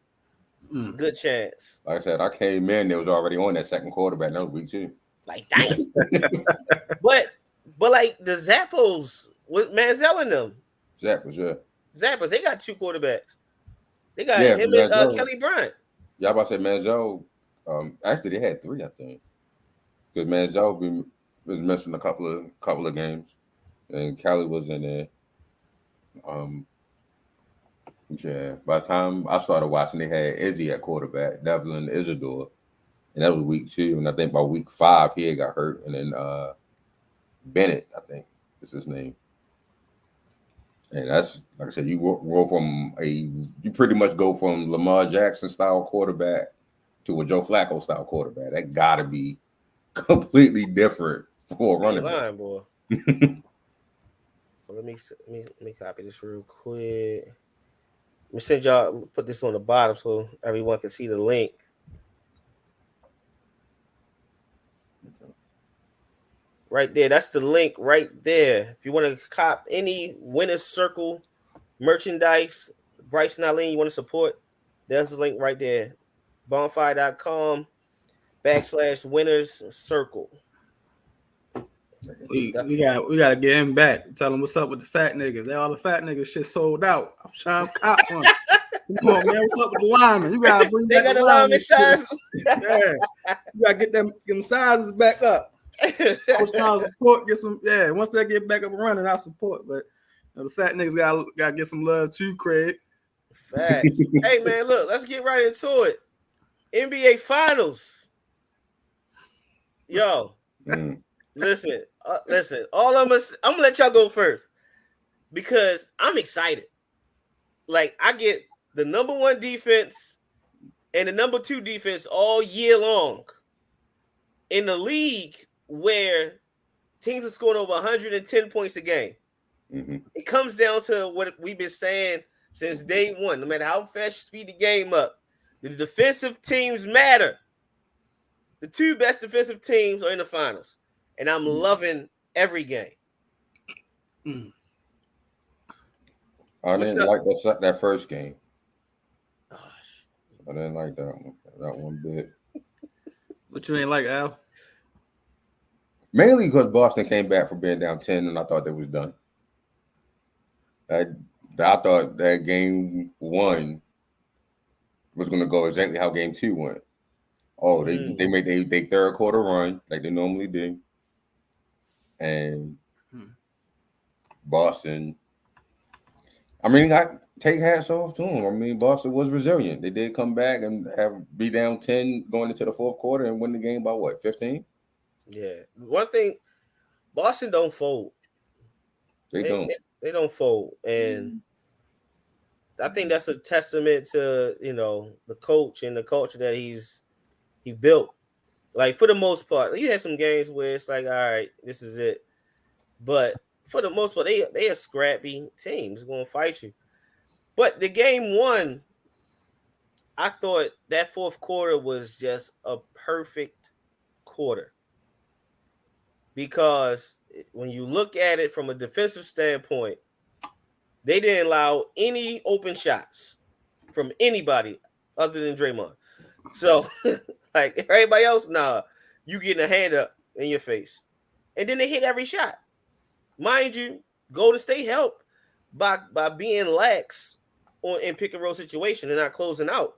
It's a good chance. Like I said, I came in, they was already on that second quarterback. That was week 2. Like, dang. but like the Zappos with Manziel in them. Zappos, they got 2 quarterbacks. They got him and Kelly Bryant. Yeah, I about to say Manziel. Actually, they had 3, I think. Because Manziel was missing a couple of games, and Kelly was in there. Yeah. By the time I started watching, they had Izzy at quarterback, Devlin Isidore, and that was week 2. And I think by week 5 he had got hurt, and then Bennett, I think is his name. And that's, like I said, you pretty much go from Lamar Jackson style quarterback to a Joe Flacco style quarterback. That gotta be completely different for a running back. Boy. Well, let me copy this real quick. Let me send y'all, put this on the bottom so everyone can see the link. Right there. That's the link right there. If you want to cop any Winner Circle merchandise, Brycen Alleyne, you want to support, there's the link right there. Bonfire.com/Winners Circle. We gotta get him back. Tell him what's up with the fat niggas. They all the fat niggas shit sold out. I'm trying to cop one. Come on, man. What's up with the linemen? You gotta bring back the linemen size. Yeah. You gotta get them sizes back up. I was trying to support, get some. Yeah, once they get back up and running, I'll support. But the fat niggas gotta get some love too, Craig. Facts. Hey man, look, let's get right into it. NBA Finals. Yo. Listen. All I'm gonna let y'all go first because I'm excited. Like, I get the number 1 defense and the number 2 defense all year long in the league where teams are scoring over 110 points a game. Mm-hmm. It comes down to what we've been saying since day one. No matter how fast you speed the game up, the defensive teams matter. The 2 best defensive teams are in the finals. And I'm loving every game. I didn't like that first game. Gosh. I didn't like that one bit. What you ain't like, Al? Mainly because Boston came back from being down 10, and I thought they was done. I thought that game 1 was going to go exactly how game 2 went. Oh, they made their third quarter run like they normally do. And Boston, I mean, I take hats off to them. I mean, Boston was resilient. They did come back and be down 10 going into the fourth quarter and win the game by what, 15? Yeah. One thing, Boston don't fold. They don't. They don't fold, and I think that's a testament to the coach and the culture that he built. Like for the most part, he had some games where it's like, all right, this is it. But for the most part, they a scrappy team. It's going to fight you. But the game one, I thought that fourth quarter was just a perfect quarter. Because when you look at it from a defensive standpoint, they didn't allow any open shots from anybody other than Draymond. So, like everybody else, nah, you getting a hand up in your face. And then they hit every shot. Mind you, Golden State helped by being lax in pick and roll situation and not closing out.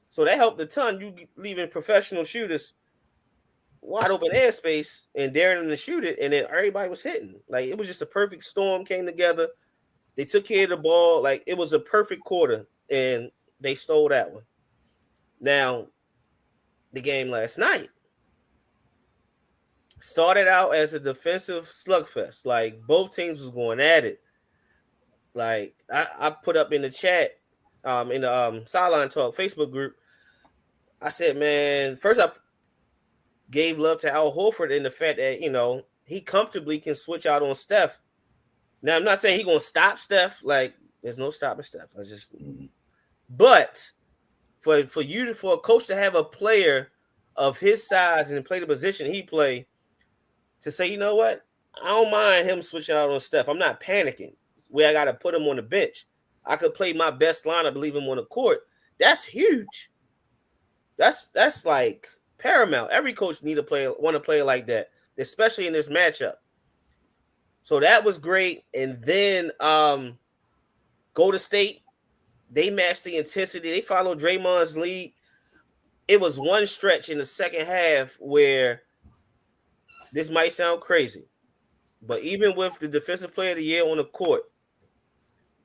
So that helped a ton. You leaving professional shooters wide open airspace and daring them to shoot it, and then everybody was hitting. Like it was just a perfect storm came together. They took care of the ball. Like it was a perfect quarter, and they stole that one. Now, the game last night started out as a defensive slugfest. Like both teams was going at it. Like I put up in the chat, in the Sideline Talk Facebook group, I said, man, first I gave love to Al Horford in the fact that he comfortably can switch out on Steph. Now I'm not saying he's gonna stop Steph. Like there's no stopping Steph. But for a coach to have a player of his size and play the position he play, to say, you know what, I don't mind him switching out on Steph. I'm not panicking where I got to put him on the bench. I could play my best lineup, leave him on the court. That's huge. That's like paramount. Every coach want to play like that, especially in this matchup. So that was great. And then Golden State, they matched the intensity. They followed Draymond's lead. It was one stretch in the second half where this might sound crazy, but even with the defensive player of the year on the court,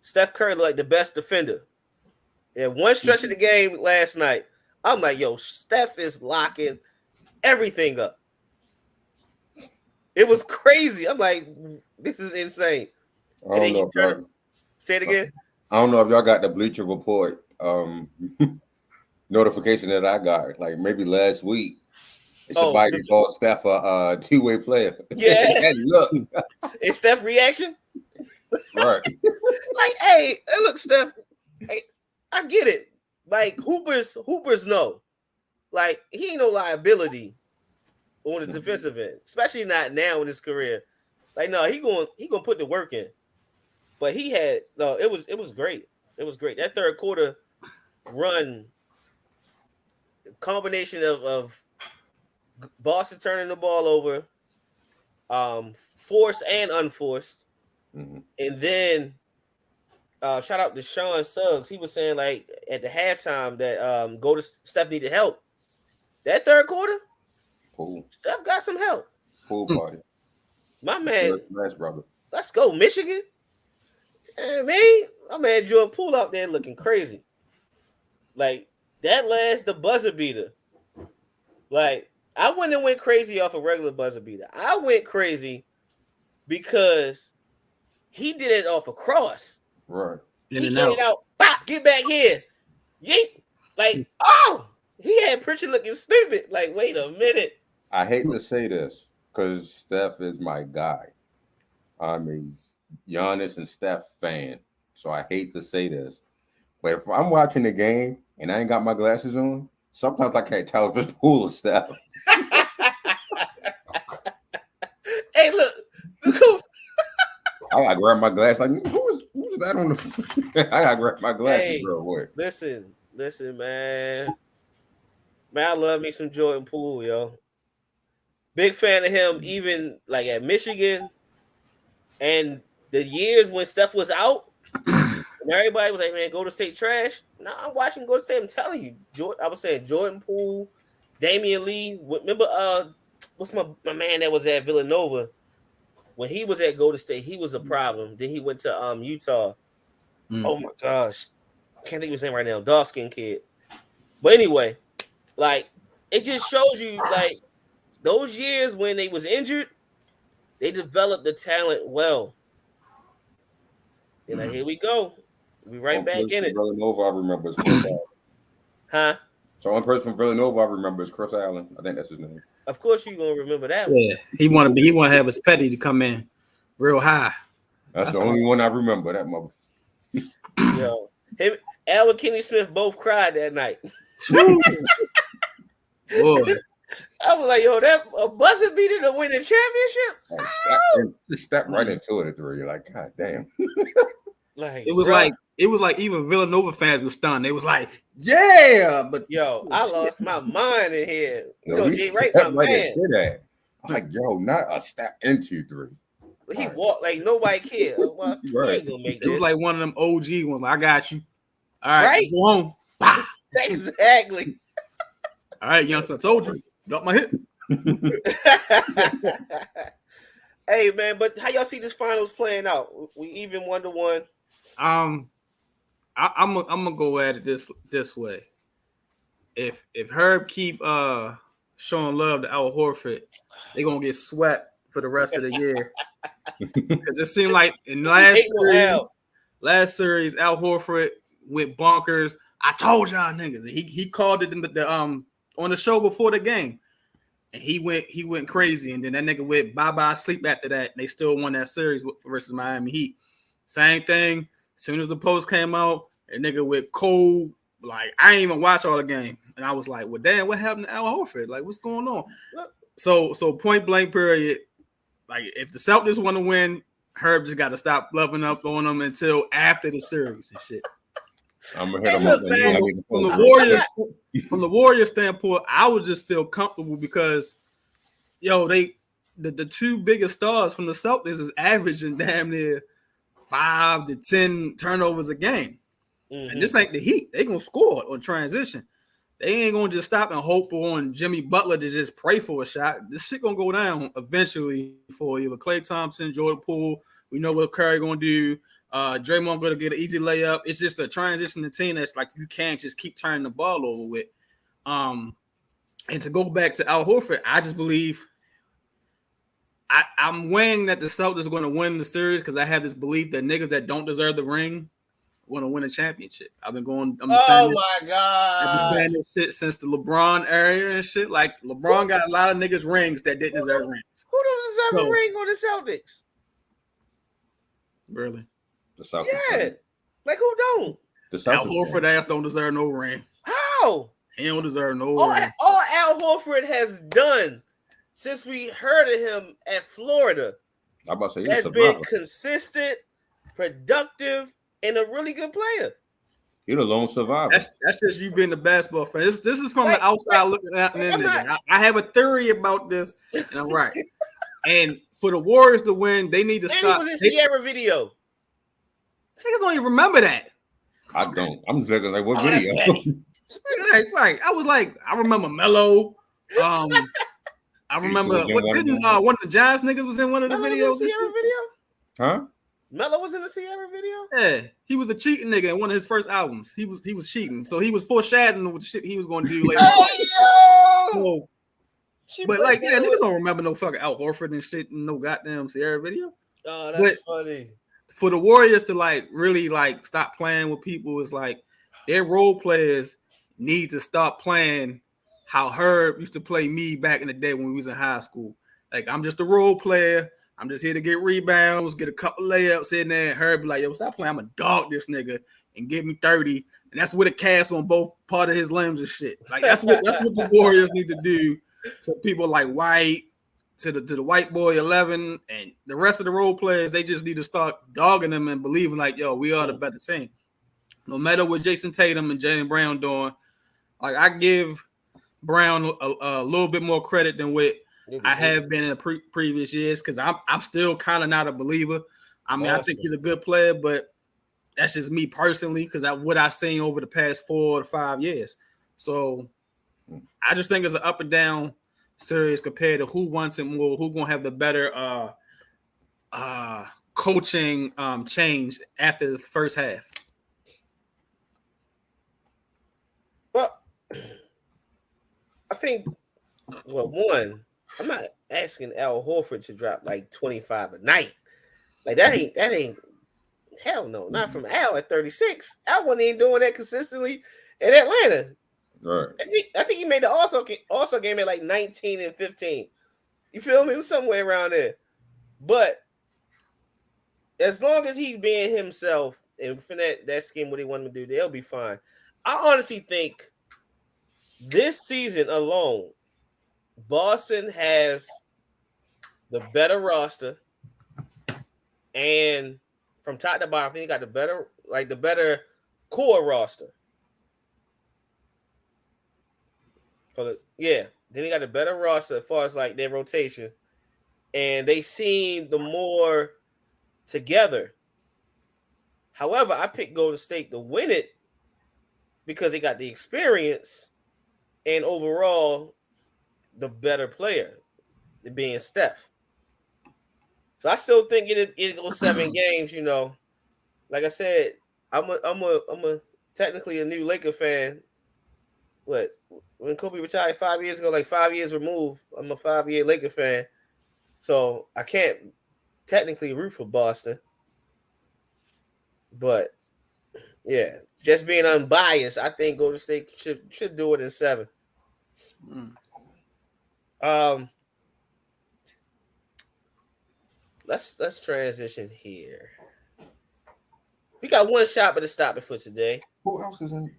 Steph Curry looked like the best defender. And one stretch of the game last night, I'm like, yo, Steph is locking everything up. It was crazy. I'm like, this is insane. Say it again. I don't know if y'all got the Bleacher Report notification that I got, like maybe last week. Somebody called Steph a two-way player. Yeah. Look. Is Steph reaction? Right. Like, hey, look, Steph. Hey, I get it. Like Hoopers know. Like, he ain't no liability on the defensive end, especially not now in his career. Like, no, he gonna put the work in. But it was great. It was great. That third quarter run, combination of Boston turning the ball over, forced and unforced. Mm-hmm. And then shout out to Sean Suggs. He was saying like at the halftime that Steph needed help. That third quarter, Steph got some help. Pool party. My man. Nice, brother. Let's go, Michigan. Man, my man Jordan Poole out there looking crazy. Like the buzzer beater. Like I wouldn't have went crazy off a regular buzzer beater. I went crazy because he did it off a cross. Right. He did it out. Bop, get back here. Yeet. Like, oh, he had Pritchard looking stupid. Like, wait a minute. I hate to say this because Steph is my guy. I'm a Giannis and Steph fan. So I hate to say this. But if I'm watching the game and I ain't got my glasses on, sometimes I can't tell if it's Poole or Steph. Hey, look. I gotta grab my glass. Like, who's that on the? I gotta grab my glasses real quick. Listen, man. Man, I love me some Jordan Poole, yo. Big fan of him, even like at Michigan, and the years when Steph was out, and everybody was like, "Man, Golden State trash." Now I'm watching Golden State. I'm telling you, I was saying Jordan Poole, Damian Lee. Remember, what's my man that was at Villanova? When he was at Golden State, he was a problem. Then he went to Utah. Oh my gosh, I can't think of his name right now. Dark-skinned kid. But anyway, like it just shows you, like those years when they was injured, they developed the talent well. And like, here we go. We right back in it. Villanova, I remember is Chris Allen. Huh? So one person from Villanova I remember is Chris Allen. I think that's his name. Of course you're gonna remember that one. He want to have his petty to come in real high. That's the only one I remember, that mother. Yo, him, Al and Kenny Smith both cried that night. Boy. I was like, yo, that a buzzer beater to win the championship. Just step right into it at 3. You're like, God damn. Like it was like even Villanova fans were stunned. They was like, yeah, but yo, I lost my mind in here. You know, Jay Wright, my right man. I'm like, yo, not a step into 3. He walked like nobody cared. Well, right. Ain't gonna make it this. was like one of them OG ones. Like, I got you. All right, right? Go home. Exactly. All right, youngster, I told you. Got my hip. Hey man, but how y'all see this finals playing out? We even 1-1. I'm gonna go at it this way. If Herb keep showing love to Al Horford, they're gonna get swept for the rest of the year. Because it seemed like in last series, Al Horford went bonkers. I told y'all niggas. He called it in the on the show before the game. And he went crazy, and then that nigga went bye sleep after that. And they still won that series versus Miami Heat. Same thing. As soon as the post came out, that nigga went cold. Like, I ain't even watch all the game, and I was like, "Well, damn, what happened to Al Horford? Like, what's going on?" So point blank period. Like, if the Celtics want to win, Herb just got to stop loving up on them until after the series and shit. I'm gonna hit him up. From the Warriors standpoint, I would just feel comfortable because, yo, the two biggest stars from the Celtics is averaging damn near 5 to 10 turnovers a game, and this ain't the Heat. They gonna score on transition. They ain't gonna just stop and hope on Jimmy Butler to just pray for a shot. This shit gonna go down eventually for either Klay Thompson, Jordan Poole. We know what Curry gonna do. Draymond gonna get an easy layup. It's just a transition team that's like you can't just keep turning the ball over with. And to go back to Al Horford, I just believe I'm weighing that the Celtics are going to win the series because I have this belief that niggas that don't deserve the ring want to win a championship. I'm my god! I've been saying this shit since the LeBron era and shit. Like, LeBron got a lot of niggas rings that didn't deserve rings. Who don't deserve a ring on the Celtics? Really? The Celtics. Yeah. Like, who don't? The Al Horford ass don't deserve no ring. How? He don't deserve no ring. All Al Horford has done since we heard of him at Florida has been consistent, productive, and a really good player. He's a lone survivor. That's just you being a basketball fan. This is from the outside looking at it. I have a theory about this, and I'm right. And for the Warriors to win, they need to stop. He was in Sierra video. Niggas don't even remember that. I don't. I'm thinking like, what video? Right. I was like, I remember Melo. I remember one of the Giants niggas was in one of the videos. Sierra video? Huh? Melo was in the Sierra video? Yeah, he was a cheating nigga in one of his first albums. He was cheating, so he was foreshadowing what shit he was going to do later. But like, yeah, niggas don't remember no fucking Al Horford and shit in no goddamn Sierra video. Oh, that's funny. For the Warriors to like really like stop playing with people is like their role players need to stop playing how Herb used to play me back in the day when we was in high school. Like, I'm just a role player. I'm just here to get rebounds, get a couple layups in there. And Herb be like, yo, stop playing. I'm a dog this nigga and give me 30. And that's with a cast on both part of his limbs and shit. Like, that's what the Warriors need to do. So people like White, to the white boy 11 and the rest of the role players, they just need to start dogging them and believing like, yo, we are the better team. No matter what Jason Tatum and Jaylen Brown doing, like, I give Brown a little bit more credit than what I have been in the previous years because I'm still kind of not a believer. I mean, I think he's a good player, but that's just me personally because what I've seen over the past 4 to 5 years. So I just think it's an up and down series compared to who wants it more, who gonna have the better coaching change after the first half. Well, I think, one, I'm not asking Al Horford to drop like 25 a night. Like that ain't hell no, not from Al at 36. Al wasn't even doing that consistently in Atlanta. Right. I think he made the also game at like 19 and 15. You feel me? It was somewhere around there. But as long as he's being himself and for that scheme what he wanted to do, they'll be fine. I honestly think this season alone, Boston has the better roster, and from top to bottom, I think he got the better core roster. Yeah, then he got a better roster as far as like their rotation, and they seem the more together. However, I picked Golden State to win it because they got the experience and overall the better player, being Steph. So I still think it goes 7 games. You know, like I said, I'm a technically a new Laker fan. What, when Kobe retired 5 years ago, like 5 years removed, I'm a 5-year Laker fan. So I can't technically root for Boston. But yeah, just being unbiased, I think Golden State should do it in 7. Let's transition here. We got one shot, but stop it for today. Who else is in?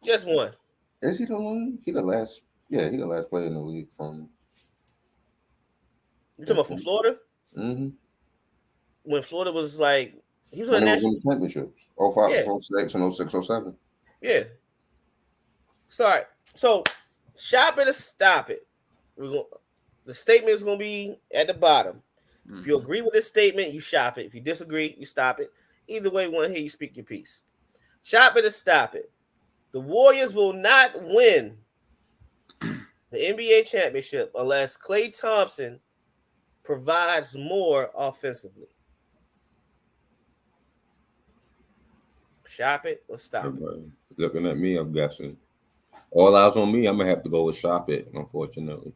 Just one. Is he the one? He the last. Yeah, he the last player in the league from. You talking about from Florida? Mm-hmm. When Florida was like, he was on the the national championships. 05, Yeah. 06, and 06, 07. Yeah. Sorry. So, shop it or stop it. The statement is going to be at the bottom. If you agree with this statement, you shop it. If you disagree, you stop it. Either way, want to hear you speak your piece. Shop it or stop it. The Warriors will not win the NBA championship unless Klay Thompson provides more offensively. Shop it or stop it. Looking at me, I'm guessing. All eyes on me, I'm going to have to go with shop it, unfortunately.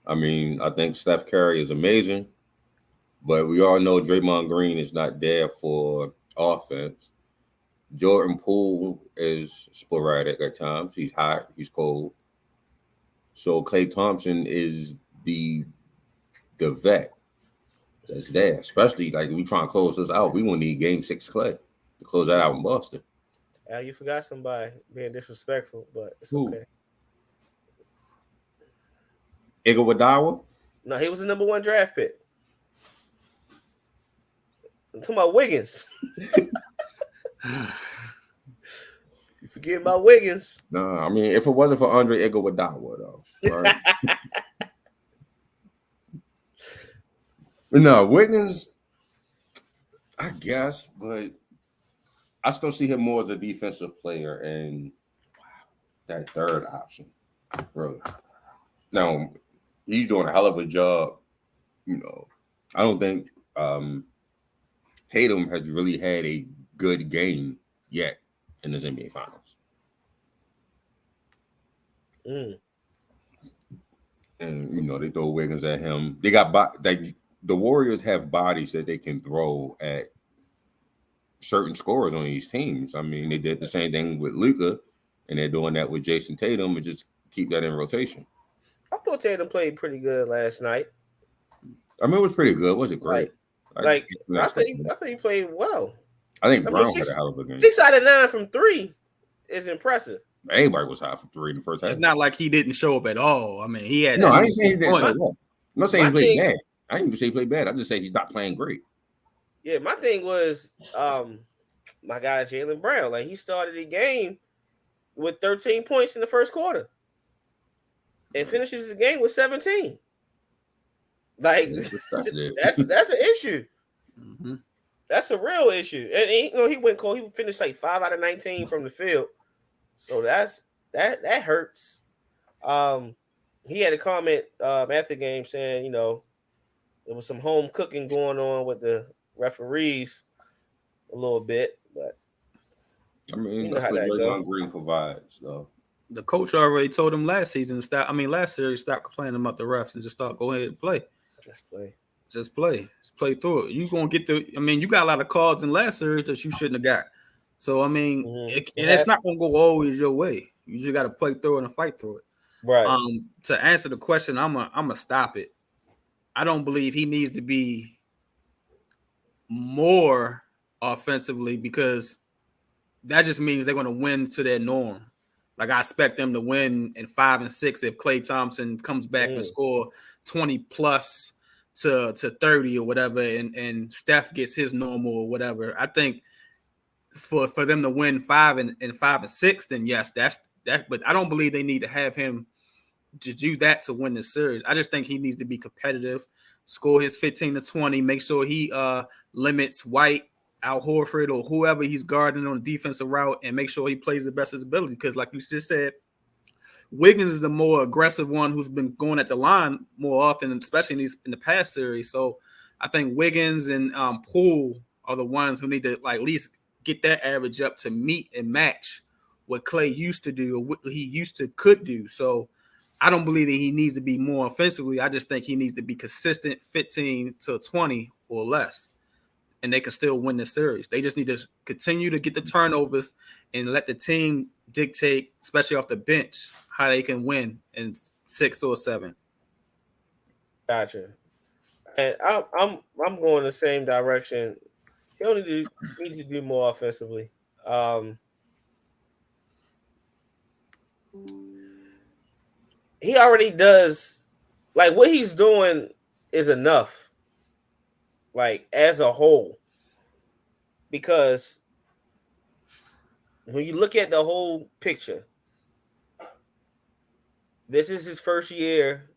I mean, I think Steph Curry is amazing, but we all know Draymond Green is not there for offense. Jordan Poole is sporadic at times. He's hot, he's cold. So Klay Thompson is the vet that's there, especially like we trying to close this out. We won't need Game 6 Klay to close that out in Boston. You forgot somebody being disrespectful, but it's okay. Iguodala? No, he was the number 1 draft pick. I'm talking about Wiggins. You forget about Wiggins. No, I mean, if it wasn't for Andre Iguodala, though. Right? No, Wiggins, I guess, but I still see him more as a defensive player and that third option, really. Now, he's doing a hell of a job. You know, I don't think Tatum has really had a good game yet in this NBA Finals. And, you know, they throw Wiggins at him. They got the Warriors have bodies that they can throw at certain scorers on these teams. I mean, they did the same thing with Luka, and they're doing that with Jason Tatum, and just keep that in rotation. I thought Tatum played pretty good last night. I mean, it was pretty good. Was it great? I think he played well. I think Brown had a hell of a game. 6 out of 9 from 3 is impressive. Everybody was hot from 3 in the first half. It's not like he didn't show up at all. I mean, he had. No, I ain't saying he didn't show up. I'm not saying he played bad. I didn't even say he played bad. I just say he's not playing great. Yeah, my thing was my guy Jaylen Brown. Like, he started the game with 13 points in the first quarter and finishes the game with 17. Like, that's an issue. Mm-hmm. That's a real issue. And he went cold. He finished like 5 out of 19 from the field. So that hurts. He had a comment after the game saying, you know, there was some home cooking going on with the referees a little bit, but I mean, that's what Draymond Green provides, though. The coach already told him last season last series, stop complaining about the refs and just go ahead and play. Just play. Just play through it. You gonna get you got a lot of cards in last series that you shouldn't have got. So it's not gonna go always your way. You just got to play through it and fight through it. Right. To answer the question, I'm gonna stop it. I don't believe he needs to be more offensively because that just means they're gonna win to their norm. Like I expect them to win in 5 and 6 if Klay Thompson comes back and score 20 plus to 30 or whatever, and Steph gets his normal or whatever. I think for them to win 5 and 6, then yes, that's that. But I don't believe they need to have him to do that to win the series. I just think he needs to be competitive, score his 15 to 20, make sure he limits White, Al Horford, or whoever he's guarding on the defensive route, and make sure he plays the best of his ability. Because like you just said, Wiggins is the more aggressive one who's been going at the line more often, especially in the past series. So I think Wiggins and Poole are the ones who need to at least get that average up to meet and match what Klay used to do or what he could do. So I don't believe that he needs to be more offensively. I just think he needs to be consistent 15 to 20 or less, and they can still win the series. They just need to continue to get the turnovers and let the team dictate, especially off the bench, how they can win in 6 or 7. Gotcha. And I'm going the same direction. He only needs to do more offensively. He already does, like what he's doing is enough, like as a whole, because when you look at the whole picture, this is his first year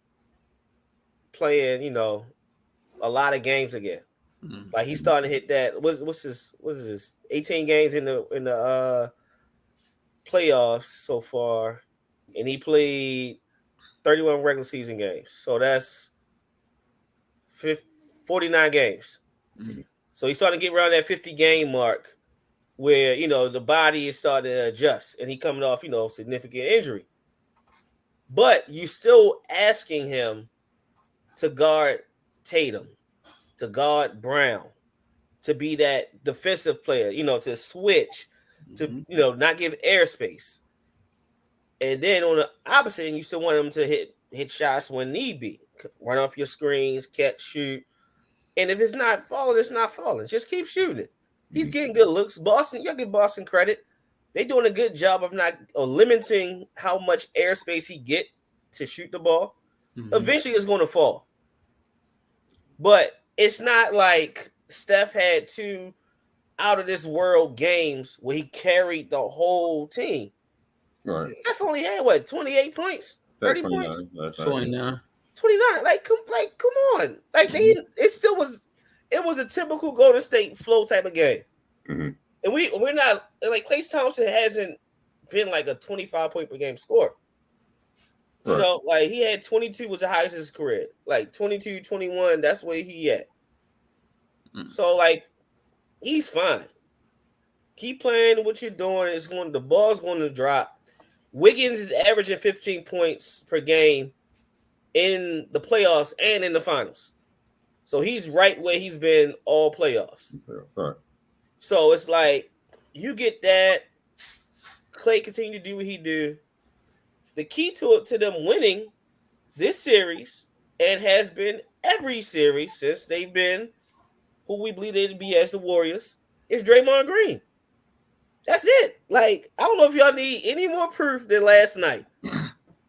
playing, a lot of games again. Mm-hmm. Like he's starting to hit that. What is this? 18 games in the playoffs so far, and he played 31 regular season games. So that's 49 games. Mm-hmm. So he's starting to get around that 50 game mark where, the body is starting to adjust, and he coming off, significant injury. But you still asking him to guard Tatum, to guard Brown, to be that defensive player, to switch, to, not give airspace. And then on the opposite end, you still want him to hit shots when need be. Run off your screens, catch, shoot. And if it's not falling, it's not falling. Just keep shooting it. He's getting good looks. Boston, y'all give Boston credit. They're doing a good job of not limiting how much airspace he get to shoot the ball. Mm-hmm. Eventually, it's going to fall. But it's not like Steph had 2 out-of-this-world games where he carried the whole team. Right. Steph only had, 28 points? 30 points? 29. 29. Like, come on. Like, it was a typical Golden State flow type of game. Mm-hmm. And we're not, like, Klay Thompson hasn't been like a 25-point per game scorer. Right. Like, he had 22 was the highest in his career. Like, 22, 21, that's where he at. Mm-hmm. So, like, he's fine. Keep playing what you're doing. The ball's going to drop. Wiggins is averaging 15 points per game in the playoffs and in the finals. So he's right where he's been all playoffs. Right. So it's like you get that. Klay continue to do what he do. The key to them winning this series, and has been every series since they've been who we believe they to be as the Warriors, is Draymond Green. That's it. Like, I don't know if y'all need any more proof than last night.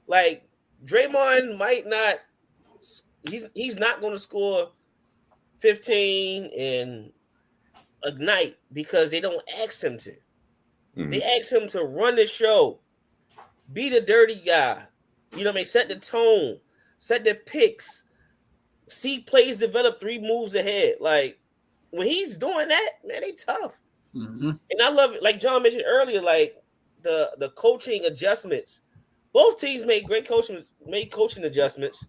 Like, Draymond might not. He's not going to score 15 in a night because they don't ask him to. Mm-hmm. They ask him to run the show, be the dirty guy. You know what I mean? Set the tone, set the picks, see plays develop 3 moves ahead. Like, when he's doing that, man, they tough. Mm-hmm. And I love it. Like John mentioned earlier, like the coaching adjustments. Both teams made coaching adjustments.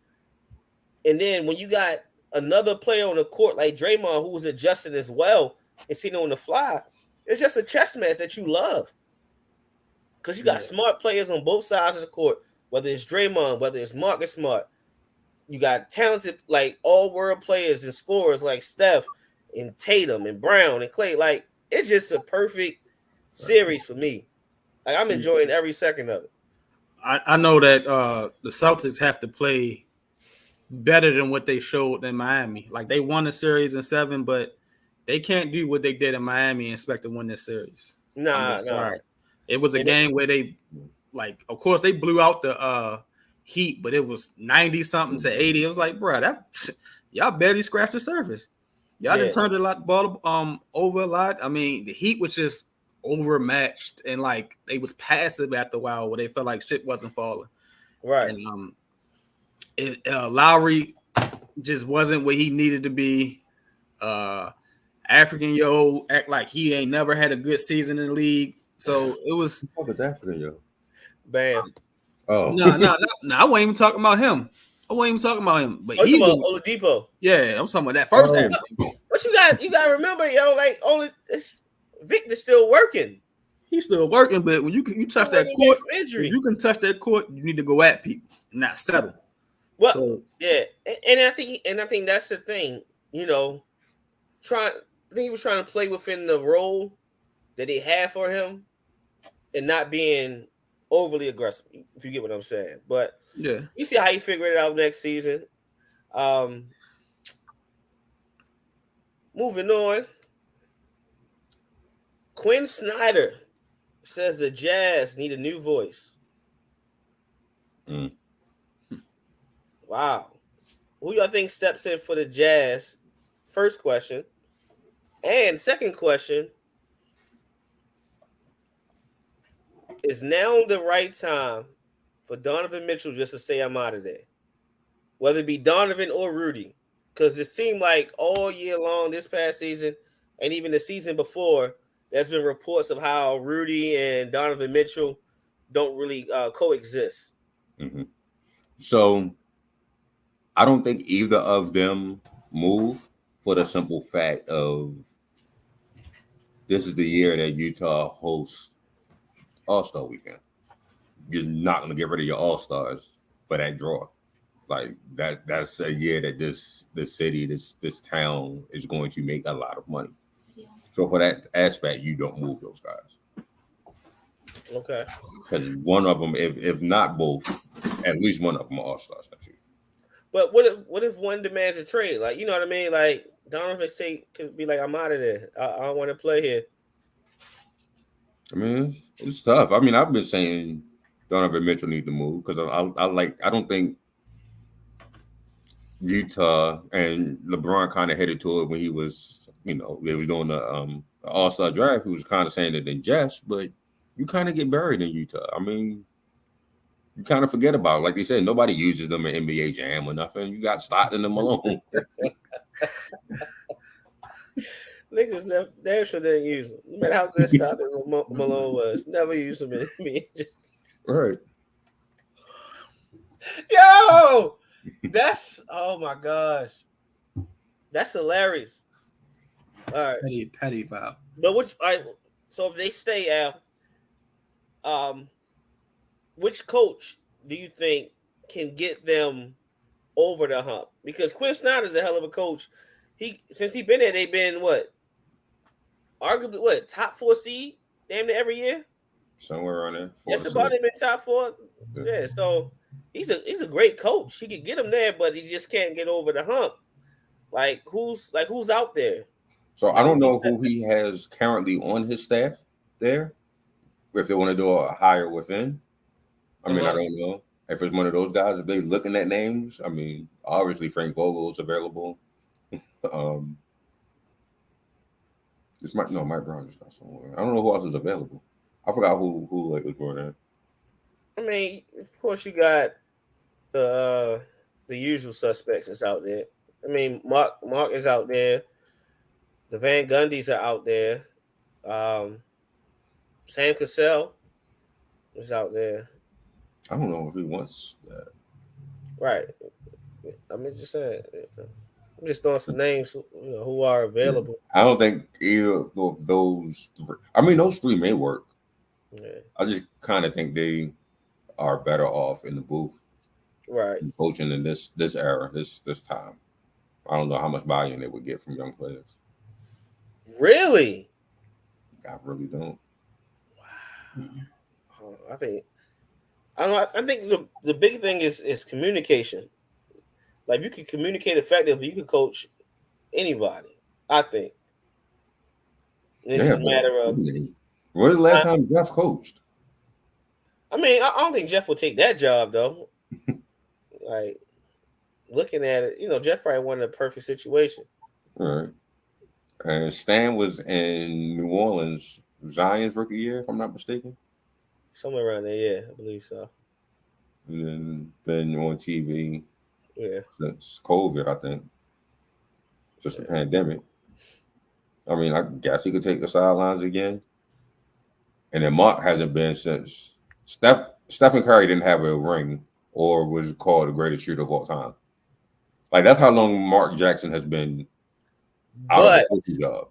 And then when you got another player on the court like Draymond who was adjusting as well and sitting on the fly, it's just a chess match that you love. because you got smart players on both sides of the court. Whether it's Draymond, whether it's Marcus Smart, you got talented like all-world players and scorers like Steph and Tatum and Brown and Clay. Like it's just a perfect series for me. Like I'm enjoying every second of it. I know that the Celtics have to play better than what they showed in Miami. Like they won the series in 7, but they can't do what they did in Miami and expect to win this series. Nah. It was a game where they, like, of course, they blew out the Heat, but it was 90-something to 80. It was like, bro, that y'all barely scratched the surface. Y'all didn't turn the ball over a lot. I mean, the Heat was just overmatched, and like they was passive after a while where they felt like shit wasn't falling. Right. And Lowry just wasn't what he needed to be. African Yo act like he ain't never had a good season in the league. So it was. What was African Yo? Bam. Oh. No. I wasn't even talking about him. But he about Oladipo. Yeah, I'm talking about that first. But you got to remember, yo, like Victor's still working. He's still working, but when you touch that court, if you can touch that court, you need to go at people, not settle. Well, so, yeah, and I think that's the thing. You know, I think he was trying to play within the role that they had for him, and not being overly aggressive. If you get what I'm saying, but yeah, you see how he figured it out next season. Moving on. Quinn Snyder says the Jazz need a new voice. Wow. Who y'all think steps in for the Jazz? First question. And second question, is now the right time for Donovan Mitchell just to say I'm out of there? Whether it be Donovan or Rudy. Because it seemed like all year long this past season and even the season before, there's been reports of how Rudy and Donovan Mitchell don't really coexist. Mm-hmm. So I don't think either of them move for the simple fact of this is the year that Utah hosts All-Star Weekend. You're not going to get rid of your All-Stars for that draw. Like that's a year that this city, this town is going to make a lot of money. Yeah. So for that aspect, you don't move those guys. Okay. Because one of them, if not both, at least one of them are All-Stars next year. But what if one demands a trade? Like, you know what I mean? Like Donovan could be like, I'm out of there. I don't want to play here. I mean, it's tough. I mean, I've been saying Donovan Mitchell needs to move because I don't think Utah and LeBron kind of headed to it when he was, they was doing the All-Star draft. He was kind of saying it in jest, but you kind of get buried in Utah. I mean, you kind of forget about it. Like they said, nobody uses them in NBA Jam or nothing. You got Stockton and Malone. Niggas damn sure didn't use them. No matter how good Stockton and Malone was, never used them in NBA Jam. Right. Yo! Oh my gosh. That's hilarious. All right. Petty foul. But so if they stay out, which coach do you think can get them over the hump? Because Quinn Snyder's a hell of a coach. Since he's been there, they've been arguably top 4 seed damn near every year? Somewhere around there. Just about him in top 4. Yeah, so he's a great coach. He could get him there, but he just can't get over the hump. Who's out there? So I don't know who he has currently on his staff there. If they want to do a hire within. I mean, I don't know. If it's one of those guys, if they looking at names, I mean, obviously Frank Vogel is available. Mike Brown is not somewhere. I don't know who else is available. I forgot who was going in. I mean, of course you got the usual suspects that's out there. I mean, Mark is out there. The Van Gundys are out there. Sam Cassell is out there. I don't know if he wants that. Right. I mean, just saying. I'm just throwing some names, who are available. I don't think either of those three. I mean, those three may work Yeah. I just kind of think they are better off in the booth, Right? Coaching in this era, this time. I don't know how much buy-in they would get from young players. Really? I really don't. Wow. I think the big thing is communication. Like, you can communicate effectively, you can coach anybody. I think it's just a matter of. When was the last time Jeff coached? I mean, I don't think Jeff will take that job though. Like, looking at it, Jeff probably wanted a perfect situation. All right. And Stan was in New Orleans, Zion's rookie year, if I'm not mistaken. Somewhere around there, yeah, I believe so. And then been on TV since COVID, I think. Just the pandemic. I mean, I guess he could take the sidelines again. And then Mark hasn't been since Stephen Curry didn't have a ring or was called the greatest shooter of all time. Like, that's how long Mark Jackson has been out of the coaching job.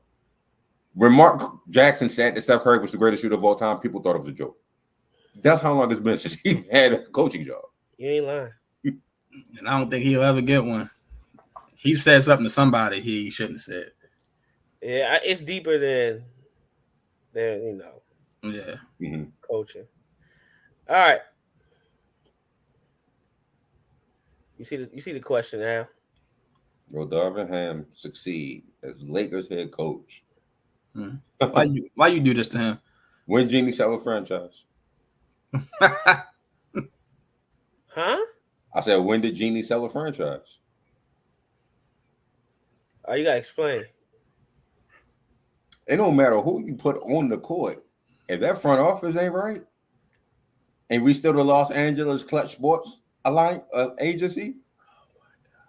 When Mark Jackson said that Steph Curry was the greatest shooter of all time, people thought it was a joke. That's how long it's been since he had a coaching job. You ain't lying. And I don't think he'll ever get one. He said something to somebody he shouldn't have said. Yeah, it's deeper than Yeah. Coaching. All right. You see the question now. Will Darvin Ham succeed as Lakers head coach? Why you do this to him? When Jimmy sell a franchise? Huh? I said, when did Genie sell a franchise? Oh, you gotta explain. It don't matter who you put on the court. If that front office ain't right, and we still the Los Angeles Clutch Sports agency,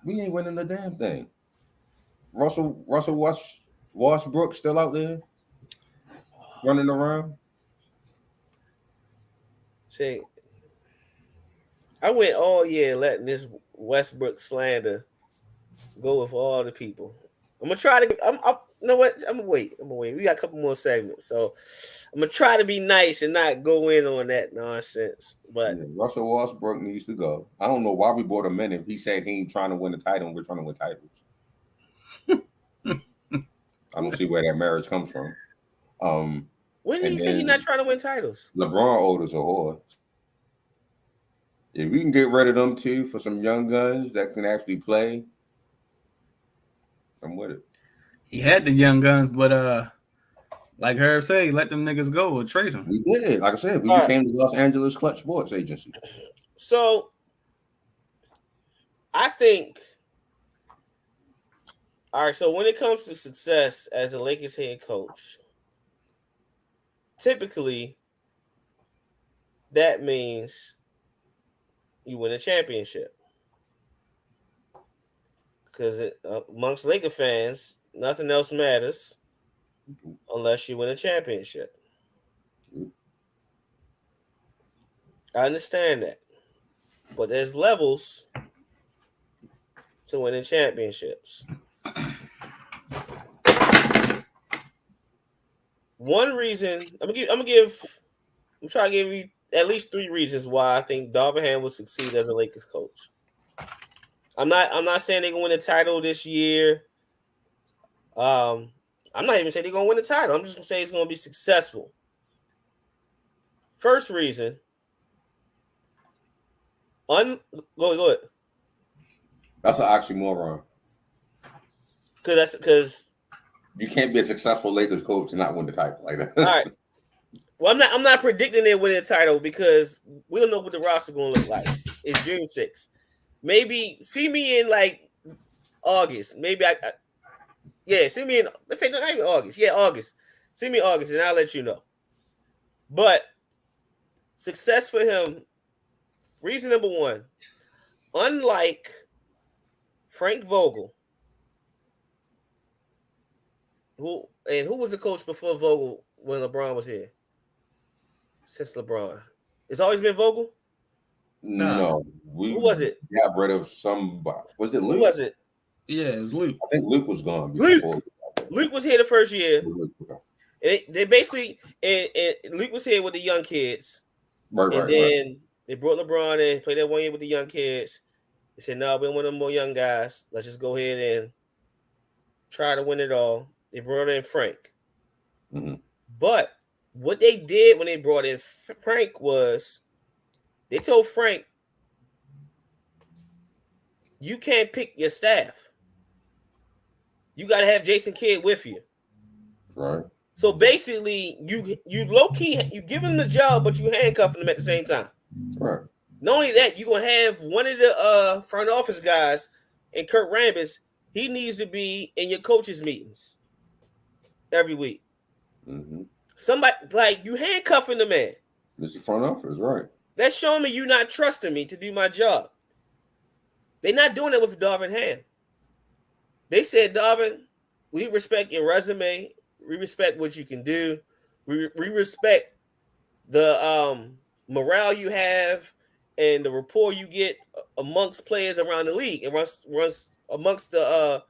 we ain't winning the damn thing. Russell Westbrook still out there running around. See, I went all year letting this Westbrook slander go with all the people. I'm gonna try to. You know what? I'm gonna wait. We got a couple more segments, so I'm gonna try to be nice and not go in on that nonsense. But Russell Westbrook needs to go. I don't know why we brought him in if he said he ain't trying to win a title and we're trying to win titles. I don't see where that marriage comes from. When did he say he's not trying to win titles? LeBron owed us a whore. If we can get rid of them two for some young guns that can actually play, I'm with it. He had the young guns, but like Herb said, he let them niggas go or trade them. We did. Like I said, we became the Los Angeles Clutch Sports agency. So I think, all right, so when it comes to success as a Lakers head coach, typically that means you win a championship. Because amongst Laker fans, nothing else matters unless you win a championship. I understand that. But there's levels to winning championships. One reason, I'm trying to give you at least 3 reasons why I think Darvin Ham will succeed as a Lakers coach. I'm not saying they're gonna win the title this year. I'm not even saying they're gonna win the title. I'm just gonna say it's gonna be successful. First reason. Go ahead. That's an oxymoron. Because you can't be a successful Lakers coach and not win the title like that. All right. Well, I'm not predicting they win the title because we don't know what the roster is going to look like. It's June 6th. Maybe see me in like August. Maybe see me in not even August. Yeah, August. See me in August and I'll let you know. But success for him, reason number 1, unlike Frank Vogel, who was the coach before Vogel when LeBron was here? Since LeBron. It's always been Vogel? No. Who was it? Got rid of somebody. Was it Luke? Who was it? Yeah, it was Luke. I think Luke was gone. Luke was here the first year. And they basically, and Luke was here with the young kids. Right. Then they brought LeBron in, played that 1 year with the young kids. They said, no, we don't want no more young guys. Let's just go ahead and try to win it all. They brought in Frank. Mm-hmm. But what they did when they brought in Frank was they told Frank, you can't pick your staff. You got to have Jason Kidd with you. Right. So basically, you low key, you give him the job, but you handcuffing him at the same time. Right. Not only that, you're gonna have one of the front office guys, and Kurt Rambis, he needs to be in your coaches' meetings every week. Mm-hmm. Somebody like you handcuffing the man. This is front office, right? That's showing me you not trusting me to do my job. They're not doing it with Darvin Ham. They said, Darvin, we respect your resume. We respect what you can do. We respect the morale you have and the rapport you get amongst players around the league and runs amongst the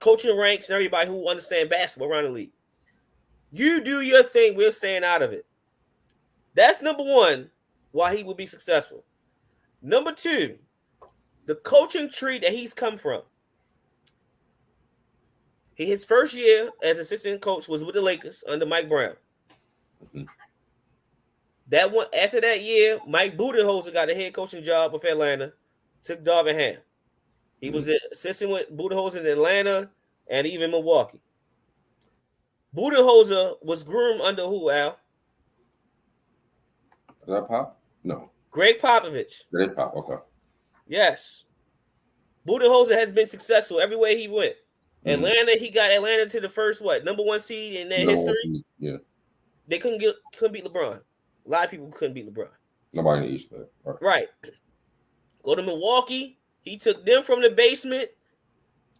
coaching ranks and everybody who understand basketball around the league. You do your thing. We're staying out of it. That's number one, why he will be successful. Number two, the coaching tree that he's come from. His first year as assistant coach was with the Lakers under Mike Brown. Mm-hmm. That one after that year, Mike Budenholzer got a head coaching job with Atlanta, took Darvin Ham. He was an assistant with Budenholzer in Atlanta and even Milwaukee. Budenholzer was groomed under who, Al? Is that Pop? No. Greg Popovich. That is Pop. Okay. Yes. Budenholzer has been successful everywhere he went. Mm-hmm. Atlanta, he got Atlanta to the first number one seed in their history. Yeah. They couldn't beat LeBron. A lot of people couldn't beat LeBron. Nobody in the East. Right. Go to Milwaukee. He took them from the basement.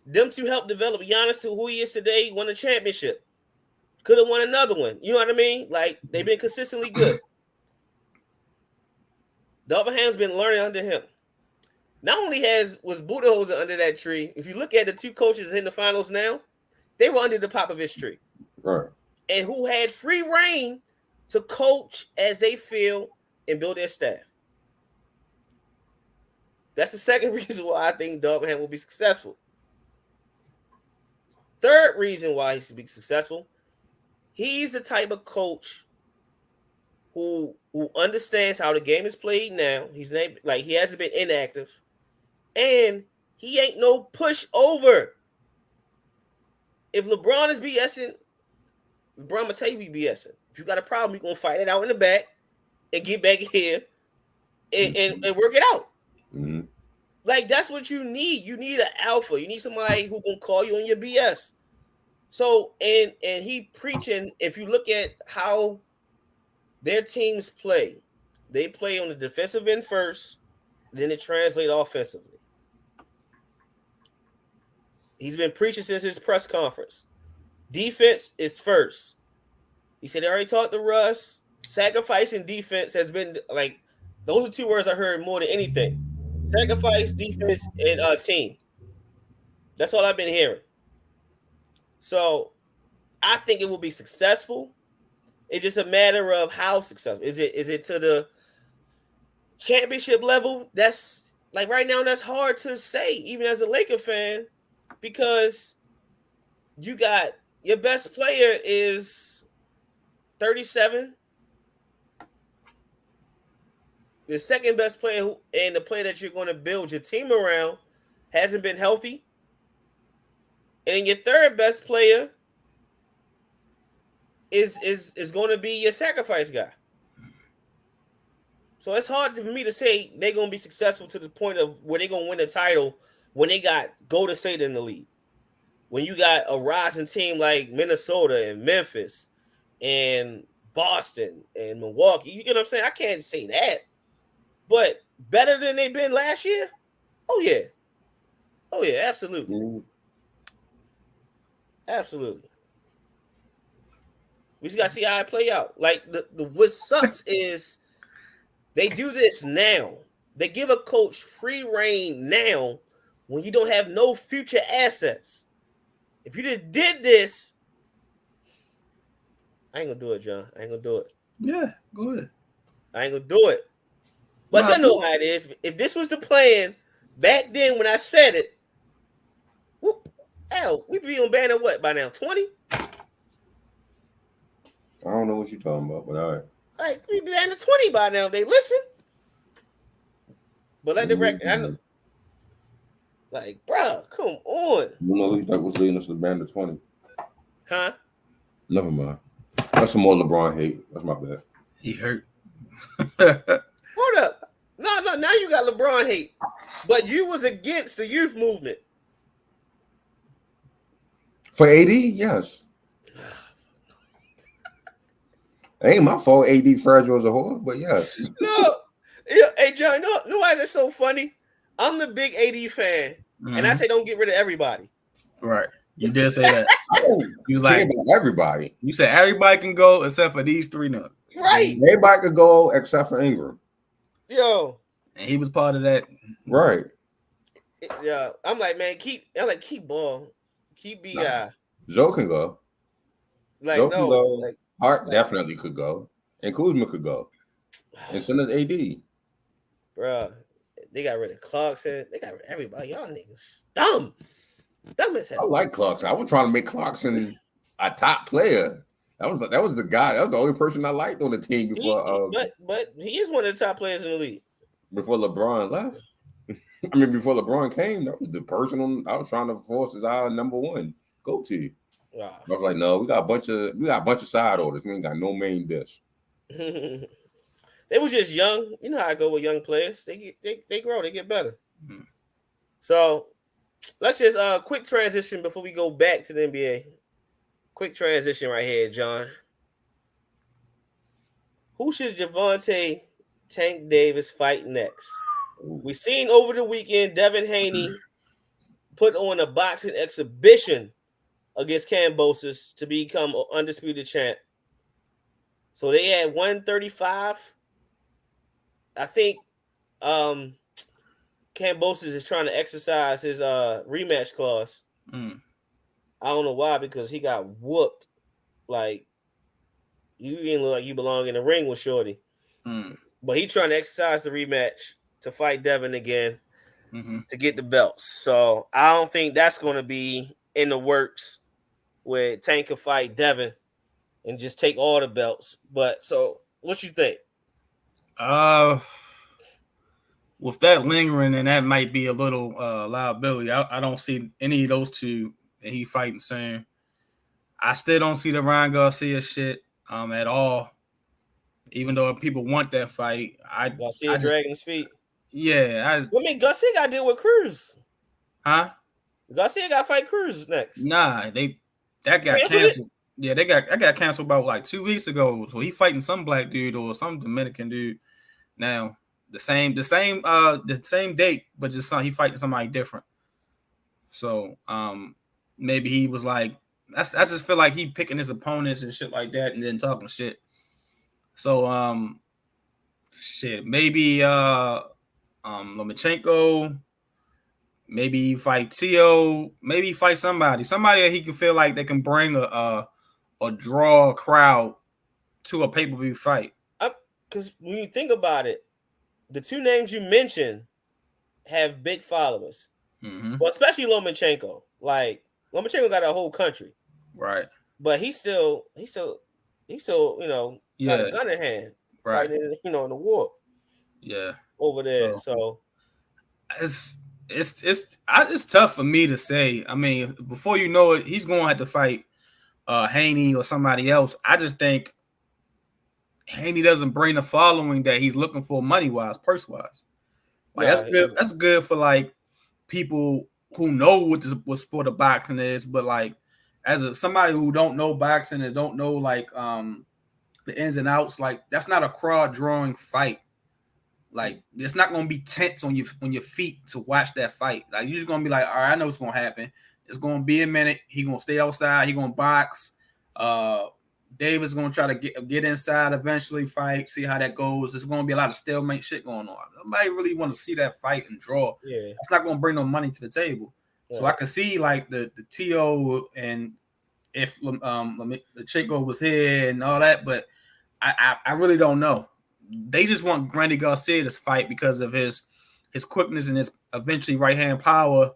Them to help develop Giannis to who he is today. Won a championship. Could have won another one. You know what I mean? Like, they've been consistently good. Darvin Ham's been learning under him. Not only was Budenholzer under that tree, if you look at the two coaches in the finals now, they were under the Popovich tree. Right. And who had free reign to coach as they feel and build their staff. That's the second reason why I think Darvin Ham will be successful. Third reason why he should be successful, he's the type of coach who understands how the game is played now. He hasn't been inactive. And he ain't no pushover. If LeBron is BSing, LeBron will tell you we BSing. If you got a problem, you're going to fight it out in the back and get back here and work it out. Mm-hmm. Like, that's what you need. You need an alpha. You need somebody who can call you on your BS. So, and he preaching, if you look at how their teams play, they play on the defensive end first, then it translates offensively. He's been preaching since his press conference. Defense is first. He said they already talked to Russ. Sacrificing defense has been like, those are two words I heard more than anything. Sacrifice, defense, and team. That's all I've been hearing. So I think it will be successful. It's just a matter of how successful. Is it to the championship level? That's like right now, that's hard to say, even as a Laker fan, because you got your best player is 37. The second best player and the player that you're going to build your team around hasn't been healthy. And your third best player is going to be your sacrifice guy. So it's hard for me to say they're going to be successful to the point of where they're going to win the title when they got Golden State in the league. When you got a rising team like Minnesota and Memphis and Boston and Milwaukee. You get what I'm saying? I can't say that. But better than they've been last year? Oh, yeah. Oh, yeah, absolutely. Mm-hmm. Absolutely. We just got to see how it play out. Like, the what sucks is they do this now. They give a coach free reign now when you don't have no future assets. If you did this I ain't gonna do it, John. I ain't gonna do it. Yeah, go ahead. I ain't gonna do it. But you know how it is. If this was the plan back then when I said it, we'd be on banner what by now? 20? I don't know what you're talking about, but all right. Like we'd be banner 20 by now. They listen. But let the record. Like, bro, come on. You know who you thought was leading us to banner 20? Huh? Never mind. That's some more LeBron hate. That's my bad. He hurt. Hold up. No. Now you got LeBron hate. But you was against the youth movement. For AD, yes. It ain't my fault AD fragile as a whore, but yes. No. Hey, John, know why that's so funny? I'm the big AD fan, and I say don't get rid of everybody. Right. You did say that. You was like everybody. You said everybody can go except for these three nuts. Right. Everybody could go except for Ingram. Yo. And he was part of that. Right. Yeah. I'm like, man, keep ball. Keep BI. Nah. Joe can go. Like, Joe no. can go. Like, Hart definitely could go. And Kuzma could go. And so does AD. Bruh. They got rid of Clarkson. They got rid of everybody. Y'all niggas dumb. Dumb as hell. I like Clarkson. I was trying to make Clarkson a top player. That was the guy. That was the only person I liked on the team before. But he is one of the top players in the league. Before LeBron left. I mean, before LeBron came, that was the person I was trying to force as our number one go-to. Wow. I was like, no, we got a bunch of side orders. We ain't got no main dish. They was just young. You know how I go with young players. They grow, they get better. Mm-hmm. So let's just quick transition before we go back to the NBA. Quick transition right here, John. Who should Javonte Tank Davis fight next? We seen over the weekend Devin Haney put on a boxing exhibition against Kambosos to become an undisputed champ. So they had 135. I think Kambosos is trying to exercise his rematch clause. I don't know why, because he got whooped. Like, you didn't look like you belong in the ring with Shorty. But he trying to exercise the rematch to fight Devin again to get the belts. So I don't think that's going to be in the works where Tank can fight Devin and just take all the belts. But so what you think? With that lingering, and that might be a little liability. I don't see any of those two that he fighting soon. I still don't see the Ryan Garcia shit at all. Even though people want that fight, Garcia dragging his feet. Yeah, Garcia got to deal with Cruz. Huh? Garcia got to fight Cruz next. Nah, that got canceled. Yeah, I got canceled about like 2 weeks ago. So he fighting some black dude or some Dominican dude. Now the same date, but just he fighting somebody different. So maybe he was like, I just feel like he picking his opponents and shit like that, and then talking shit. So maybe Lomachenko, maybe fight Tio, maybe fight somebody that he can feel like they can bring a draw crowd to a pay-per-view fight. Because when you think about it, the two names you mentioned have big followers. Well, especially Lomachenko. Like, Lomachenko got a whole country. Right. But he's still, got a gun in hand. Right. Fighting, in the war. Yeah. Over there. So it's tough for me to say. I mean, before you know it, he's going to have to fight Haney or somebody else. I just think Haney doesn't bring the following that he's looking for money-wise, purse-wise. Like, that's good. That's good for like people who know what sport of boxing is, but like as somebody who don't know boxing and don't know like the ins and outs, like that's not a crowd drawing fight. Like, it's not gonna be tense on your feet to watch that fight. Like, you're just gonna be like, all right, I know what's gonna happen. It's gonna be a minute. He gonna stay outside. He gonna box. Davis gonna try to get inside eventually, fight, see how that goes. There's gonna be a lot of stalemate shit going on. Nobody really want to see that fight and draw. Yeah, it's not gonna bring no money to the table. Yeah. So I can see like the T.O. and if Lomachenko was here and all that, but I really don't know. They just want Randy Garcia to fight because of his quickness and his eventually right hand power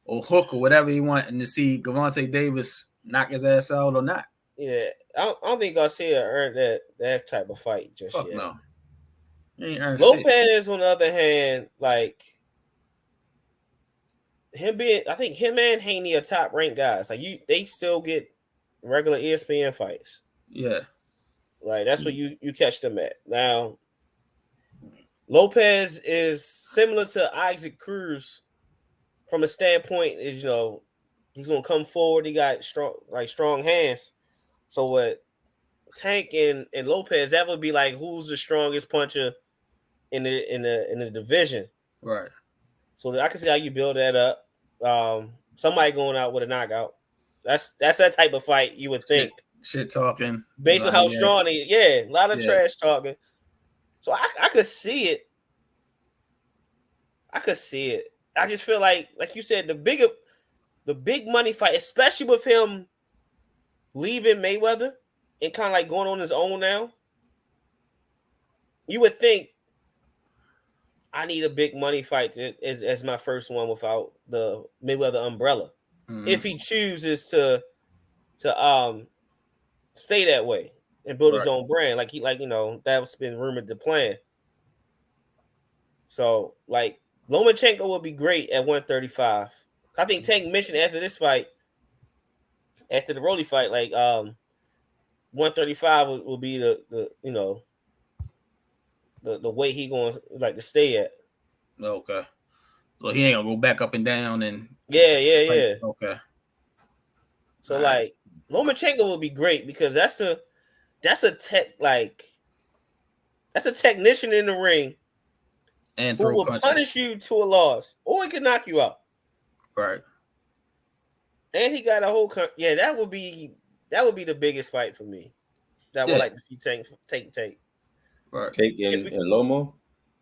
or hook or whatever he want, and to see Gervonta Davis knock his ass out or not. Yeah, I don't think Garcia earned that type of fight just Fuck yet. no. He ain't earned Lopez, shit. on the other hand, like I think him and Haney are top ranked guys. Like they still get regular ESPN fights. Yeah. Like that's where you catch them at. Now, Lopez is similar to Isaac Cruz from a standpoint is, he's gonna come forward. He got strong hands. So what Tank and Lopez, that would be like who's the strongest puncher in the division. Right. So I can see how you build that up. Somebody going out with a knockout. That's that type of fight you would think. Shit talking. Based on how strong he is. Yeah, a lot of trash talking. So I could see it. I just feel like you said, the big money fight, especially with him leaving Mayweather and kind of like going on his own now, you would think I need a big money fight as my first one without the Mayweather umbrella. Mm-hmm. If he chooses to stay that way and build his own brand, that's been rumored to plan. So like Lomachenko would be great at 135. I think Tank mentioned after this fight, after the Rolly fight, 135 will be the weight he going to stay at. Okay. So he ain't gonna go back up and down and yeah. Okay. So Lomachenko will be great because that's a technician in the ring and who will punish you to a loss, or he can knock you out. Right. And he got a whole that would be the biggest fight for me. That I would like to see Tank. Right. Tank and Lomo?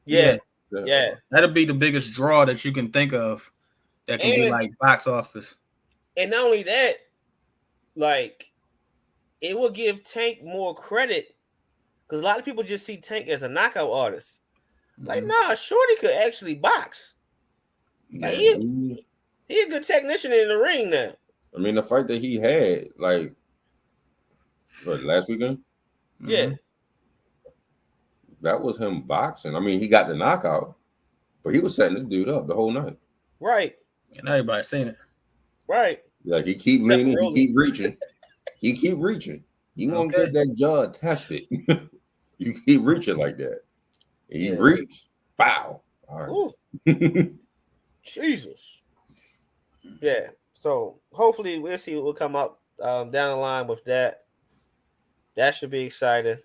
Yeah. That'll be the biggest draw that you can think of that can be like box office. And not only that, it will give Tank more credit because a lot of people just see Tank as a knockout artist. Nah, Shorty could actually box. He a good technician in the ring now. I mean, the fight that he had, last weekend? Yeah. That was him boxing. I mean, he got the knockout, but he was setting this dude up the whole night. Right. And everybody's seen it. Right. He keep leaning, he keep reaching. He keep reaching. You won't get that jaw tested. You keep reaching like that. He reached. Bow. All right. Jesus. Yeah. So hopefully we'll see what will come up down the line with that. That should be exciting.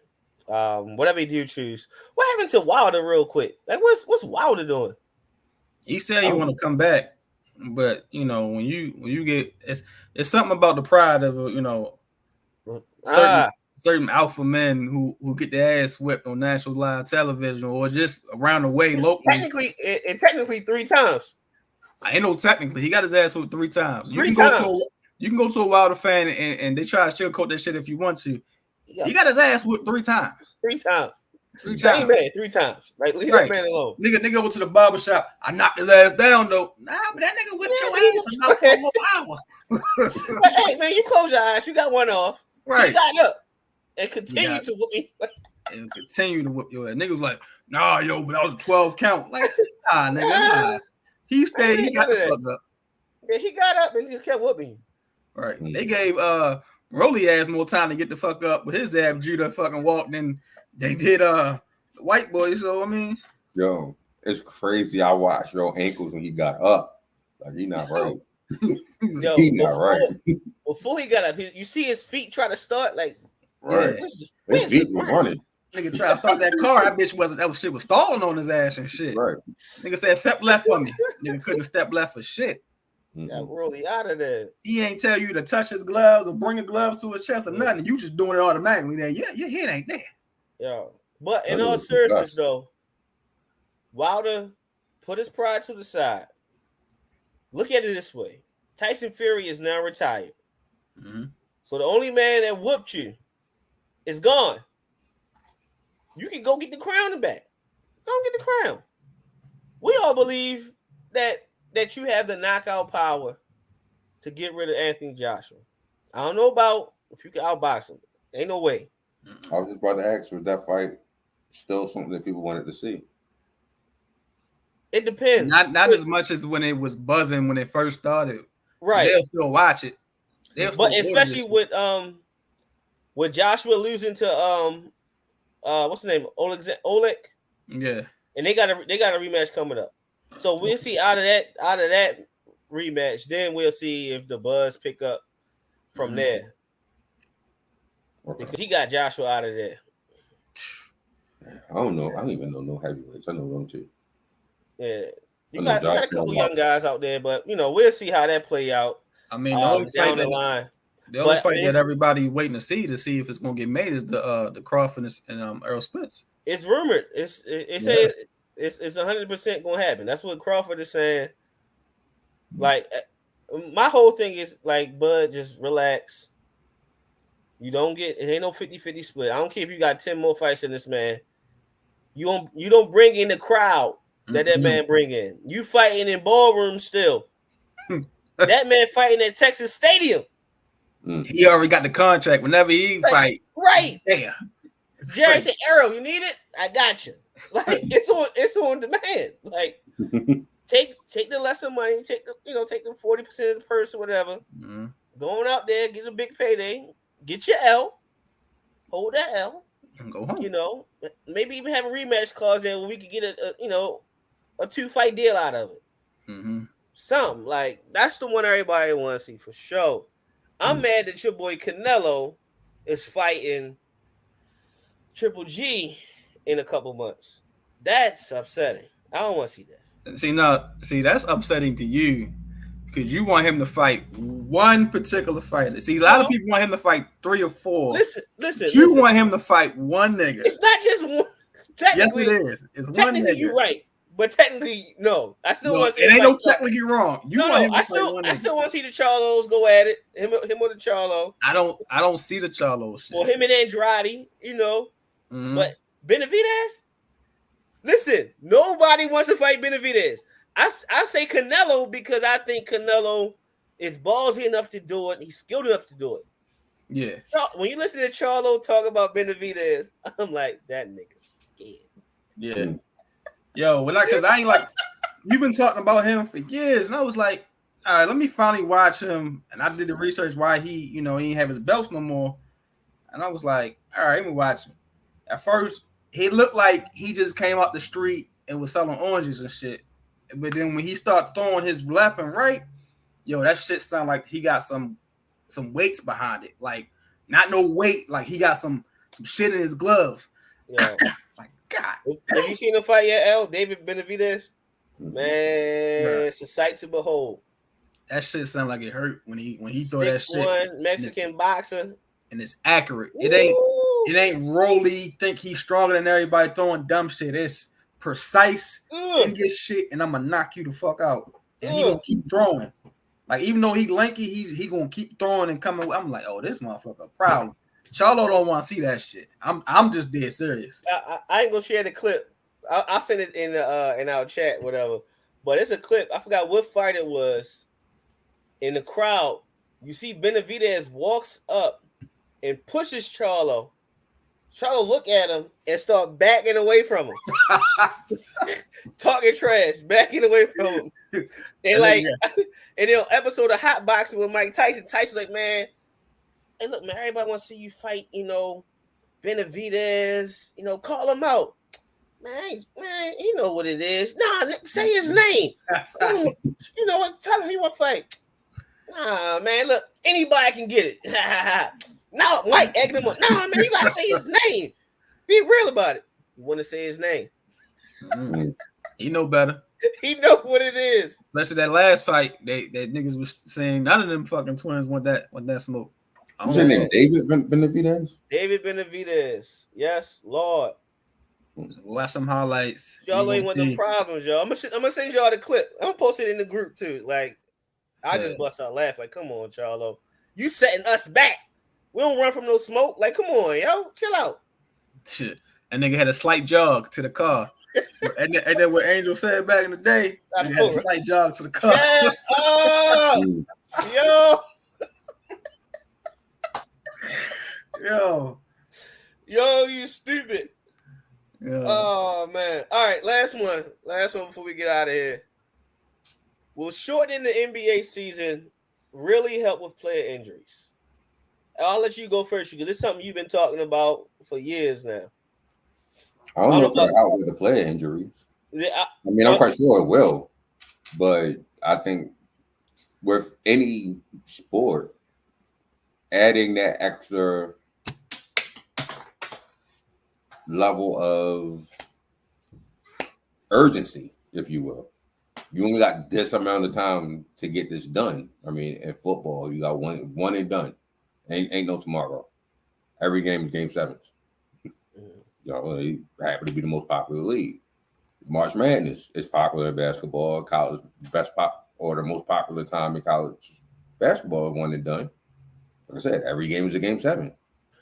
Whatever you do choose. What happened to Wilder real quick? What's Wilder doing? He said he want to come back, but when you get it's something about the pride of certain alpha men who get their ass whipped on national live television or just around the way locally. Technically 3 times. I ain't no technically. He got his ass whipped 3 times. You can go to a Wilder fan and they try to sugarcoat that shit if you want to. He got his ass whipped 3 times. 3 times. Same man 3 times. Leave that man alone. Nigga go to the barber shop. I knocked his ass down though. Nah, but that nigga whipped your ass for a whole hour. Hey man, you close your eyes. You got one off. Right. You got up and continue to whip me. And continue to whip your ass. Niggas like, nah, yo, but that was a 12 count. Like, nah, nigga, nah. He stayed. He got the fuck up. Yeah, he got up and he just kept whooping. Right. They gave Rolly ass more time to get the fuck up with his ab Judah fucking walked in. They did the white boy. So I mean, yo, it's crazy. I watched your ankles when he got up. He not right. Yo, he not right. Before he got up, you see his feet try to start right. His feet were running. Nigga try to start that car. That shit was stalling on his ass and shit. Right. Nigga said step left for me. Nigga couldn't step left for shit. Got Rolly out of there. He ain't tell you to touch his gloves or bring your gloves to his chest or nothing. You just doing it automatically. Then your head ain't there. Yeah. But in all seriousness, though, Wilder put his pride to the side. Look at it this way: Tyson Fury is now retired. Mm-hmm. So the only man that whooped you is gone. You can go get the crown back. Go get the crown. We all believe that you have the knockout power to get rid of Anthony Joshua. I don't know about if you can outbox him. Ain't no way. I was just about to ask, was that fight still something that people wanted to see? It depends. Not as much as when it was buzzing when it first started. Right. They'll still watch it. But especially with Joshua losing to what's the name? Oleg. Yeah. And they got a rematch coming up. So we'll see out of that rematch, then we'll see if the buzz pick up from there. Okay. Because he got Joshua out of there. I don't know. I don't even know no heavyweights. I know them two. Yeah. You got a couple young guys out there, but we'll see how that play out. I mean, down the line. The only fight that everybody waiting to see if it's gonna get made is the Crawford and Errol Spence. It's rumored. It's 100% gonna happen. That's what Crawford is saying. Like, my whole thing is like, Bud, just relax. You don't get it. Ain't no 50-50 split. I don't care if you got 10 more fights in this man. You don't bring in the crowd that man bring in. You fighting in ballrooms still. That man fighting at Texas Stadium. He already got the contract. Whenever he fight, right? Yeah. Jerry said, "Arrow, you need it? I got you." Like it's on demand. Like take the lesser money. Take the 40% of the purse or whatever. Going out there, get a big payday. Get your L. Hold that L. And go home. Maybe even have a rematch clause there where we could get a 2-fight deal out of it. Something like that's the one everybody wants to see for sure. I'm mad that your boy Canelo is fighting Triple G in a couple months. That's upsetting. I don't want to see that. See, that's upsetting to you because you want him to fight one particular fighter. See, a lot of people want him to fight 3 or 4. Listen. You want him to fight one nigga. It's not just one. Yes, it is. It's one nigga. You're right. But technically, no. I still want to see it. Ain't no technically wrong. I still want to see the Charlos go at it. Him or the Charlo. I don't see the Charlo shit. Or him and Andrade, But Benavidez? Listen, nobody wants to fight Benavidez. I say Canelo because I think Canelo is ballsy enough to do it. He's skilled enough to do it. Yeah. When you listen to Charlo talk about Benavidez, I'm like, that nigga's scared. Yeah. Yo, because I ain't like, you've been talking about him for years, and I was like, all right, let me finally watch him. And I did the research why he ain't have his belts no more. And I was like, all right, let me watch him. At first, he looked like he just came out the street and was selling oranges and shit. But then when he started throwing his left and right, that shit sound like he got some weights behind it. Like, not no weight, like he got some shit in his gloves. Yeah. Like, God. Have you seen him fight yet, L? David Benavidez? Man, it's a sight to behold. That shit sound like it hurt when he throw that shit. 6'1" Mexican boxer. And it's accurate. Ooh. It ain't Rolly think he's stronger than everybody throwing dumb shit. It's precise in this shit, and I'm gonna knock you the fuck out. And he gonna keep throwing. Like, even though he lanky, he gonna keep throwing and coming. I'm like, oh, this motherfucker a problem. Charlo don't want to see that shit. I'm just dead serious. I ain't gonna share the clip. I'll send it in our chat, whatever. But it's a clip. I forgot what fight it was. In the crowd, you see Benavidez walks up and pushes Charlo. Charlo look at him and start backing away from him. Talking trash, backing away from him. And like, and episode of Hot Boxing with Mike Tyson. Tyson's like, man, hey, look, man, everybody wants to see you fight, Benavidez, call him out. Man, you know what it is. Nah, say his name. You know what? Tell him he want to fight. Nah, man, look, anybody can get it. No, Mike egging him up. Nah, man, you gotta say his name. Be real about it. You want to say his name. He know better. He know what it is. Especially that last fight, that niggas was saying none of them fucking twins want that smoke. What's his name? David Benavidez? David Benavidez. Yes, Lord. Watch some highlights. Y'all ain't want no problems, y'all. I'm gonna send y'all the clip. I'm gonna post it in the group too. Like, I just bust out laugh. Like, come on, Charlo. You setting us back. We don't run from no smoke. Like, come on, yo, chill out. Shit. That nigga had a slight jog to the car. And then what Angel said back in the day, he had a slight jog to the car. Shut up. Yo. Yo, you stupid. Yeah. Oh, man. All right, last one before we get out of here. Will shortening the NBA season really help with player injuries? I'll let you go first, because this is something you've been talking about for years now. I don't know if that help with the player injuries. Yeah, I mean, I'm quite sure it will, but I think with any sport, adding that extra level of urgency, if you will. You only got this amount of time to get this done. I mean, in football, you got one and done. Ain't no tomorrow. Every game is game sevens. You know, they happen to be the most popular league. March Madness is popular in basketball. College or the most popular time in college basketball is one and done. Like I said, every game is a game seven.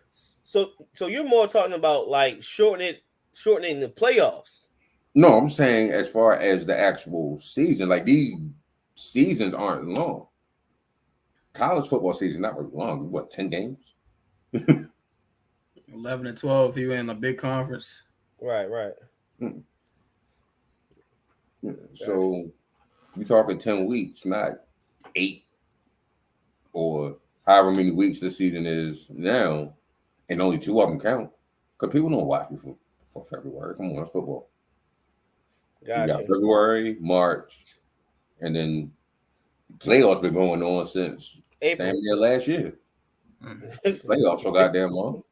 So you're more talking about like shortening the playoffs. No, I'm saying as far as the actual season, like these seasons aren't long. College football season not really long. What, 10 games? 11 and 12 if you in a big conference. Right. Mm. Yeah. So we're talking 10 weeks, not 8 or however many weeks this season is now, and only 2 of them count. Because people don't watch before February. Come on, it's football. Gotcha. You got February, March, and then playoffs been going on since April. Damn near last year. Playoffs so goddamn long.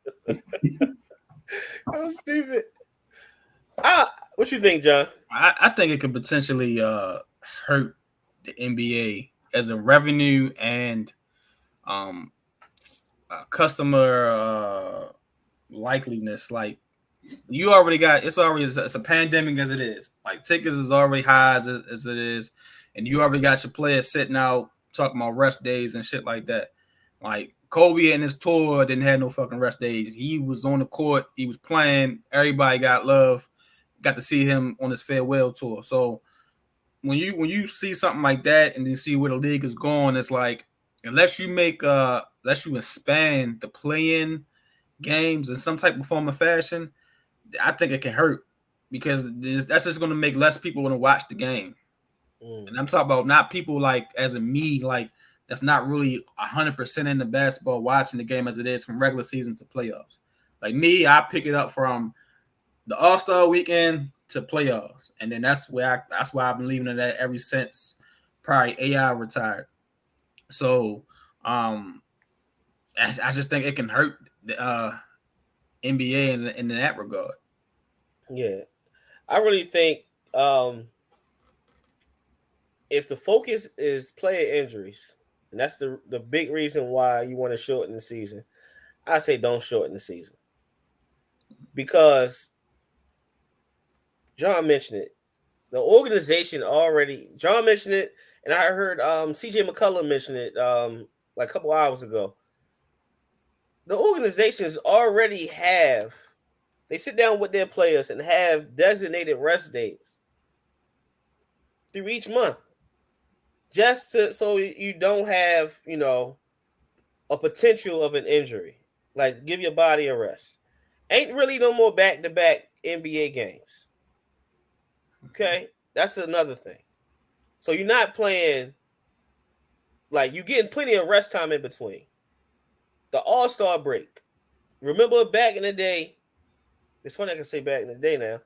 I'm stupid. What you think, John? I think it could potentially hurt the NBA as a revenue and customer likeliness. Like, you already got it's a pandemic as it is. Like, tickets is already high as it is, and you already got your players sitting out talking about rest days and shit like that. Like, Kobe and his tour didn't have no fucking rest days. He was on the court, he was playing, everybody got love, got to see him on his farewell tour. So when you see something like that and then see where the league is going, it's like, unless you expand the play-in games in some type of form of fashion, I think it can hurt, because that's just going to make less people want to watch the game. And I'm talking about not people like as in me, like that's not really 100% in the basketball watching the game as it is from regular season to playoffs. Like me, I pick it up from the All-Star weekend to playoffs, and then that's why I've been leaving it at ever since probably AI retired. So I just think it can hurt the NBA in that regard. Yeah, I really think if the focus is player injuries, and that's the big reason why you want to shorten the season, I say don't shorten the season. Because John mentioned it. The organization John mentioned it, and I heard CJ McCullough mention it like a couple hours ago. The organizations already they sit down with their players and have designated rest days through each month, just so you don't have, a potential of an injury. Like, give your body a rest. Ain't really no more back-to-back NBA games. Okay? That's another thing. So you're not playing, like, you're getting plenty of rest time in between. The All-Star break. Remember back in the day, it's funny I can say back in the day now,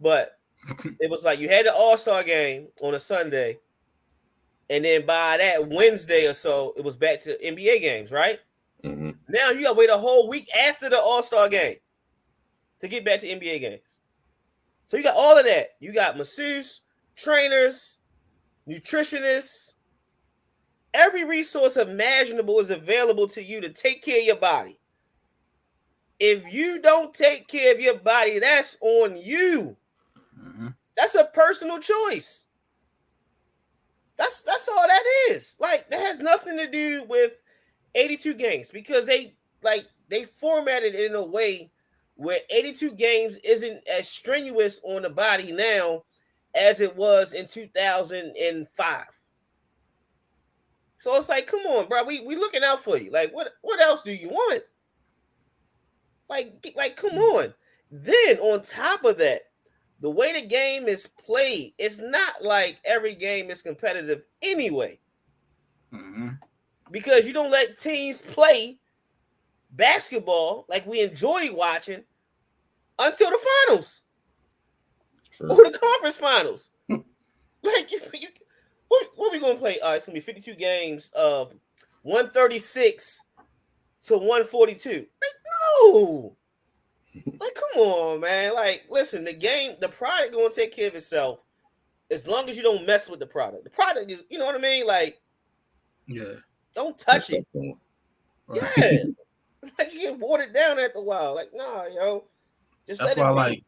but it was like you had the All-Star game on a Sunday, and then by that Wednesday or so, it was back to NBA games, right? Mm-hmm. Now you got to wait a whole week after the All-Star game to get back to NBA games. So you got all of that. You got masseuse, trainers, nutritionists. Every resource imaginable is available to you to take care of your body. If you don't take care of your body, that's on you. Mm-hmm. That's a personal choice. That's all that is. Like, that has nothing to do with 82 games, because they they formatted it in a way where 82 games isn't as strenuous on the body now as it was in 2005. So it's like, come on, bro. We looking out for you. Like, what else do you want? Like, come on. Then on top of that, the way the game is played, it's not like every game is competitive anyway. Mm-hmm. Because you don't let teams play basketball like we enjoy watching until the finals. Or the conference finals. Like, what are we going to play? It's going to be 52 games of 136 to 142. Like, no. Like, come on, man. Like, listen, the product going to take care of itself as long as you don't mess with the product. The product is, you know what I mean? Like, yeah. Don't touch it. Right. Yeah. Like, you get watered down after a while. Like, nah, yo. Just that's let why it be.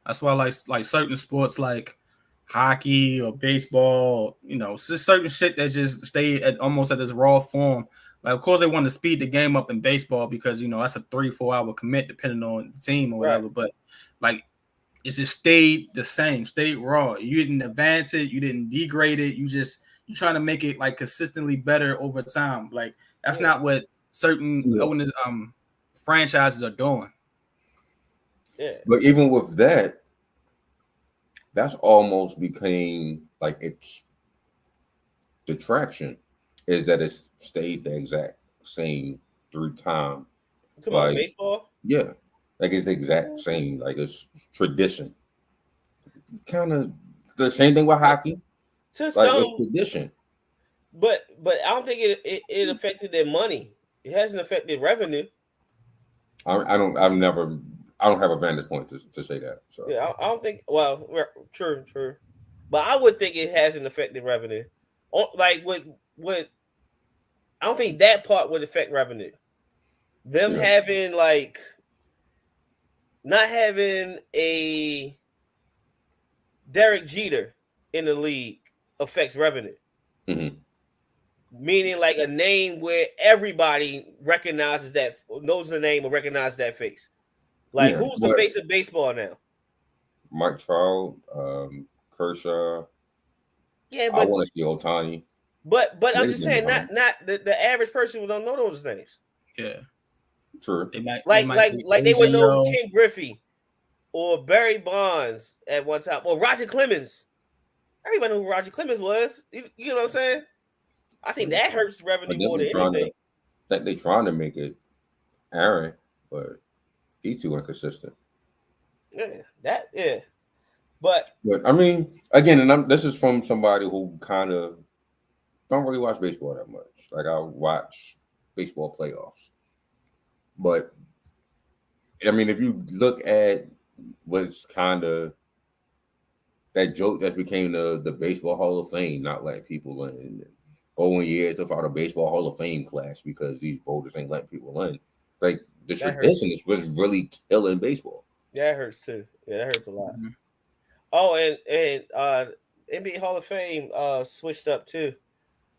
That's why I like certain sports like hockey or baseball, it's just certain shit that just stay almost at its raw form. Like, of course, they want to speed the game up in baseball because, that's a 3-4 hour commit depending on the team or whatever. Right. But, like, it just stayed the same, stayed raw. You didn't advance it. You didn't degrade it. You're trying to make it, like, consistently better over time. Like, that's not what certain franchises are doing. Yeah. But even with that, that's almost became like its detraction is that it's stayed the exact same through time. You talking about baseball? Yeah. Like it's the exact same. Like it's tradition. Kind of the same thing with hockey. To like some it's tradition. But I don't think it affected their money. It hasn't affected revenue. I don't have a vantage point to say that. So yeah, I don't think. Well, true, but I would think it hasn't affected revenue. Like what I don't think that part would affect revenue. Them having like not having a Derek Jeter in the league affects revenue. Mm-hmm. Meaning like a name where everybody recognizes that, knows the name or recognizes that face. Like, who's the face of baseball now? Mike Trout, Kershaw. Yeah, but I want to see Ohtani. But I'm just saying, not the average person don't know those names. Yeah, true. They would know Ken Griffey or Barry Bonds at one time, or Roger Clemens. Everybody knew who Roger Clemens was. You know what I'm saying? I think that hurts revenue more than anything. They're trying to make it Aaron, but he's too inconsistent. Yeah. But I mean, again, and this is from somebody who kind of don't really watch baseball that much. Like I watch baseball playoffs, but I mean, if you look at what's kind of that joke that became the Baseball Hall of Fame, not letting people in. Going years without a Baseball Hall of Fame class because these voters ain't letting people in. Like the tradition is what's really killing baseball. Yeah, it hurts too. Yeah, that hurts a lot. Mm-hmm. Oh, and NBA Hall of Fame switched up too.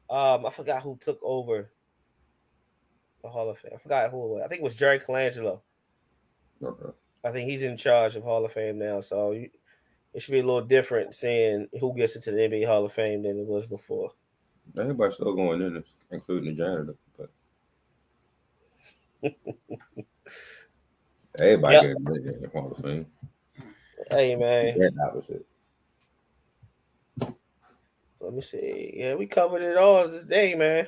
I forgot who took over the Hall of Fame. I forgot who it was. I think it was Jerry Colangelo. Okay. I think he's in charge of Hall of Fame now, so it should be a little different seeing who gets into the NBA Hall of Fame than it was before. Everybody's still going in, including the janitor. But everybody getting in the Hall of Fame. Hey, man. That opposite. Let me see. Yeah, we covered it all today, man.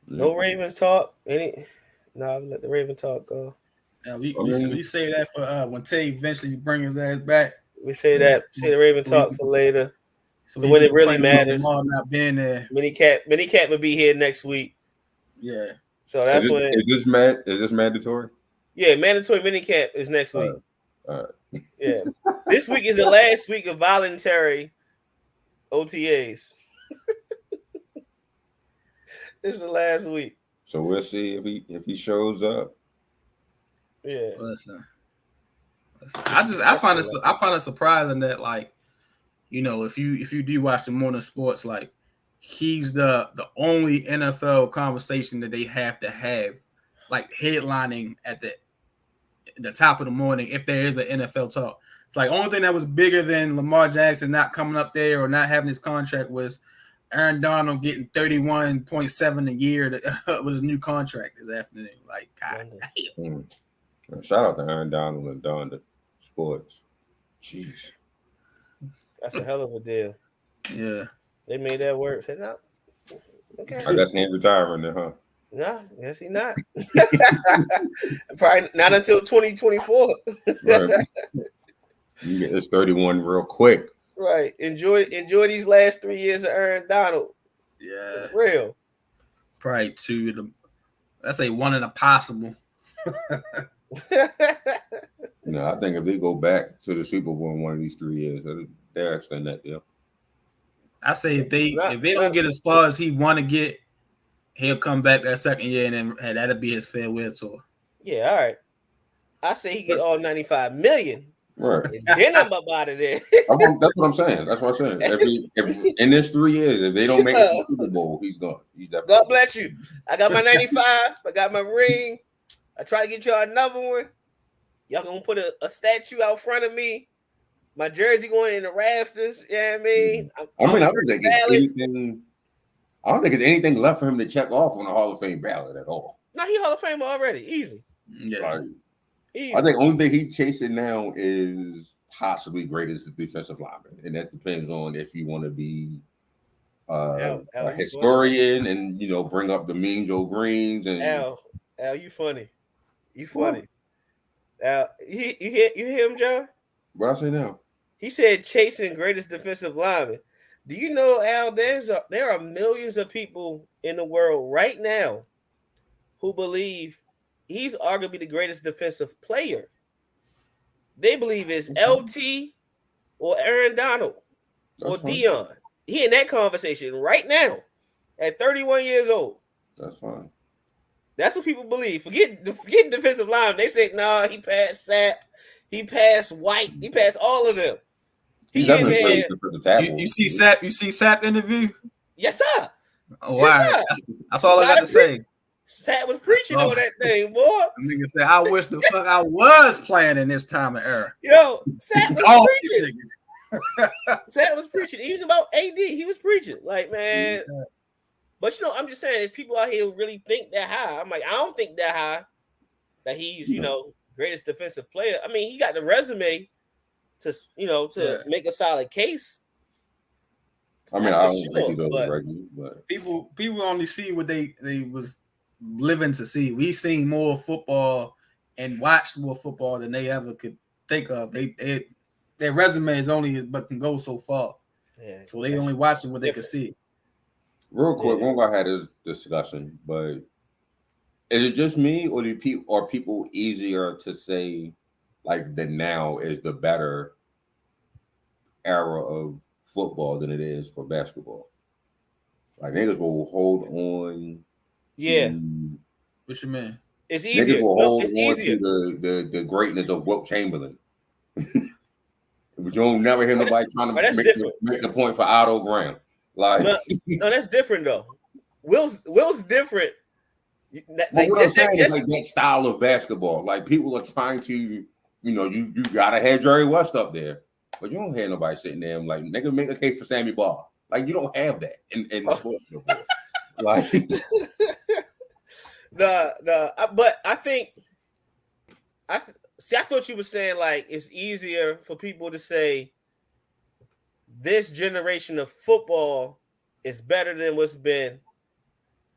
No Ravens talk. No, let the Raven talk go. Yeah, we say that for when Tay eventually brings his ass back. We say that. Say the Raven talk for later. So when it really matters. Not being there. Minicamp will be here next week. Yeah. So that's is this mandatory? Yeah, mandatory minicamp is next week. All right. Yeah. This week is the last week of voluntary OTAs. This is the last week. So we'll see if he shows up. Yeah. Listen. I find it surprising that, like, if you do watch the morning sports, like he's the only NFL conversation that they have to have, like headlining at the top of the morning if there is an NFL talk. It's like only thing that was bigger than Lamar Jackson not coming up there or not having his contract was Aaron Donald getting 31.7 a year with his new contract this afternoon. Like, God damn. Shout out to Aaron Donald and Don the Sports. Jeez. That's a hell of a deal. Yeah. They made that work. Said, no. Okay. I guess he ain't retiring then, huh? No, guess he not. Probably not until 2024. Right. You get this 31 real quick. Right. Enjoy these last 3 years of Aaron Donald. Yeah. For real. Probably two. Let's say one in a possible. No, I think if they go back to the Super Bowl in one of these 3 years, they'll extend that deal. I say if they don't get as far as he want to get, he'll come back that second year and then that'll be his farewell tour. Yeah, all right. I say he get all 95 million. Right. And then I'm up out of there. That's what I'm saying. That's what I'm saying. If in this 3 years, if they don't make it to the Super Bowl, he's gone. He's definitely God bless you. I got my 95. I got my ring. I try to get y'all another one. Y'all gonna put a statue out front of me. My jersey going in the rafters. You know what I mean? I don't think it's anything left for him to check off on the Hall of Fame ballot at all. No, he Hall of Fame already. Easy. Yeah. Easy. I think only thing he's chasing now is possibly greatest defensive lineman, and that depends on if you want to be a historian and bring up the Mean Joe Greens and Al, you funny. You funny. Al, you hear him, John? What I say now? He said chasing greatest defensive lineman. Do you know, Al, there are millions of people in the world right now who believe he's arguably the greatest defensive player. They believe it's LT or Aaron Donald or Dion. He in that conversation right now at 31 years old. That's fine. That's what people believe. Forget defensive line. They say, nah, he passed Sapp. He passed White. He passed all of them. You see Sapp interview? Yes, sir. Oh, wow. Yes, that's all I got to say. Sapp was preaching on that thing, boy. Nigga said, I wish the fuck I was playing in this time of era. Yo, Sapp was preaching. Sapp was preaching. Even about AD, he was preaching. Like, man. Yeah. But, I'm just saying, there's people out here who really think that high. I'm like, I don't think that high that he's, greatest defensive player. I mean, he got the resume to make a solid case. I mean, I don't think he does regularly, but people only see what they was living to see. We've seen more football and watched more football than they ever could think of. Their resume is only but can go so far. Yeah, so they only watching what they could see. Real quick, one guy had a discussion, but is it just me, or are people easier to say like that now is the better era of football than it is for basketball? Like niggas will hold on. Yeah. What you mean? It's easier. Niggas will hold on to the greatness of Wilt Chamberlain. But you don't never hear nobody trying to make the point for Otto Graham. Like no, that's different though. Will's different. Like that style of basketball. Like people are trying to, you gotta have Jerry West up there, but you don't hear nobody sitting there and like nigga make a case for Sammy Baugh. Like you don't have that in the sport. Like but I think I thought you were saying like it's easier for people to say this generation of football is better than what's been,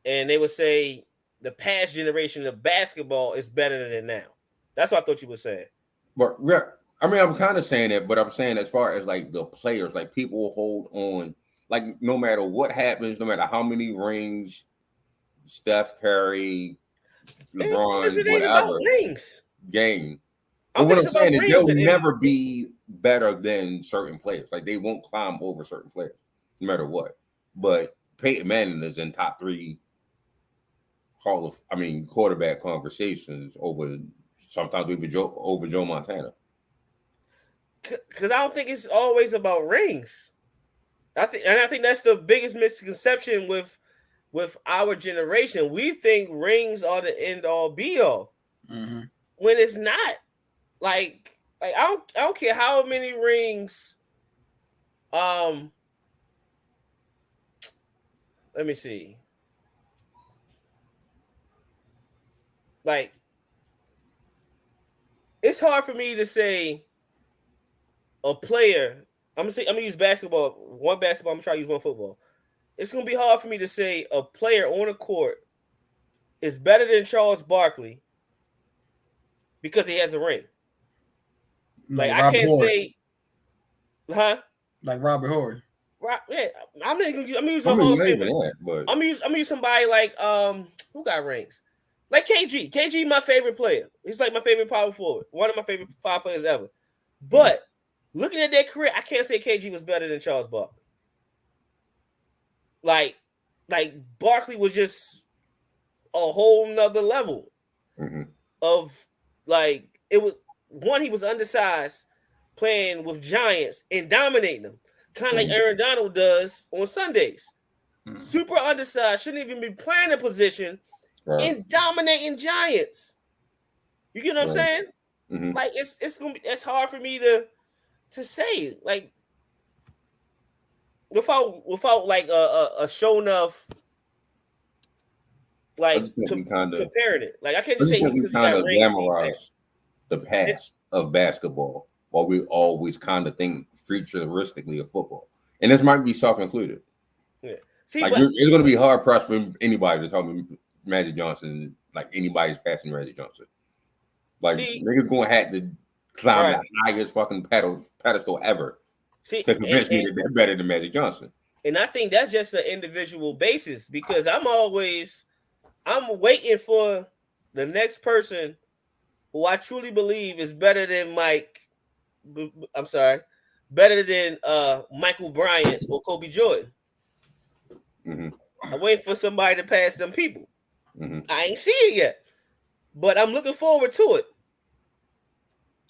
and they would say the past generation of basketball is better than now. That's what I thought you were saying. But yeah, I mean, I'm kind of saying that, but I'm saying as far as like the players, like people will hold on, like no matter what happens, no matter how many rings, Steph Curry, LeBron, whatever, game. But what I'm saying is they'll never be better than certain players. Like they won't climb over certain players, no matter what. But Peyton Manning is in top 3 quarterback conversations over sometimes even Joe Montana. Because I don't think it's always about rings. I think that's the biggest misconception with our generation. We think rings are the end all be all when it's not. Like I don't care how many rings. Let me see. Like, it's hard for me to say a player. I'm gonna use basketball. One basketball. I'm gonna try to use one football. It's gonna be hard for me to say a player on a court is better than Charles Barkley because he has a ring. Like I can't say, huh? Like Robert Horry. Right? Yeah, I'm gonna use a Hall of Famer. I'm gonna use somebody like who got rings? Like KG. KG, my favorite player. He's like my favorite power forward. One of my favorite 5 players ever. But looking at their career, I can't say KG was better than Charles Barkley. Like Barkley was just a whole nother level of like it was one. He was undersized, playing with giants and dominating them, kind of like Aaron Donald does on Sundays. Super undersized, shouldn't even be playing a position. And dominating giants. You get what I'm saying? Like it's hard for me to say like without like a show enough like comparing it. Like I can't just say we kind of glamorize the past of basketball while we always kind of think futuristically of football, and this might be self-included. Yeah. See, like it's going to be hard pressed for anybody to talk me Magic Johnson, like anybody's passing Magic Johnson. Like niggas gonna have to climb the highest fucking pedestal ever to convince me that they're better than Magic Johnson. And I think that's just an individual basis because I'm waiting for the next person who I truly believe is better than better than Michael Bryant or Kobe Jordan. I'm waiting for somebody to pass them people. I ain't see it yet, but I'm looking forward to it.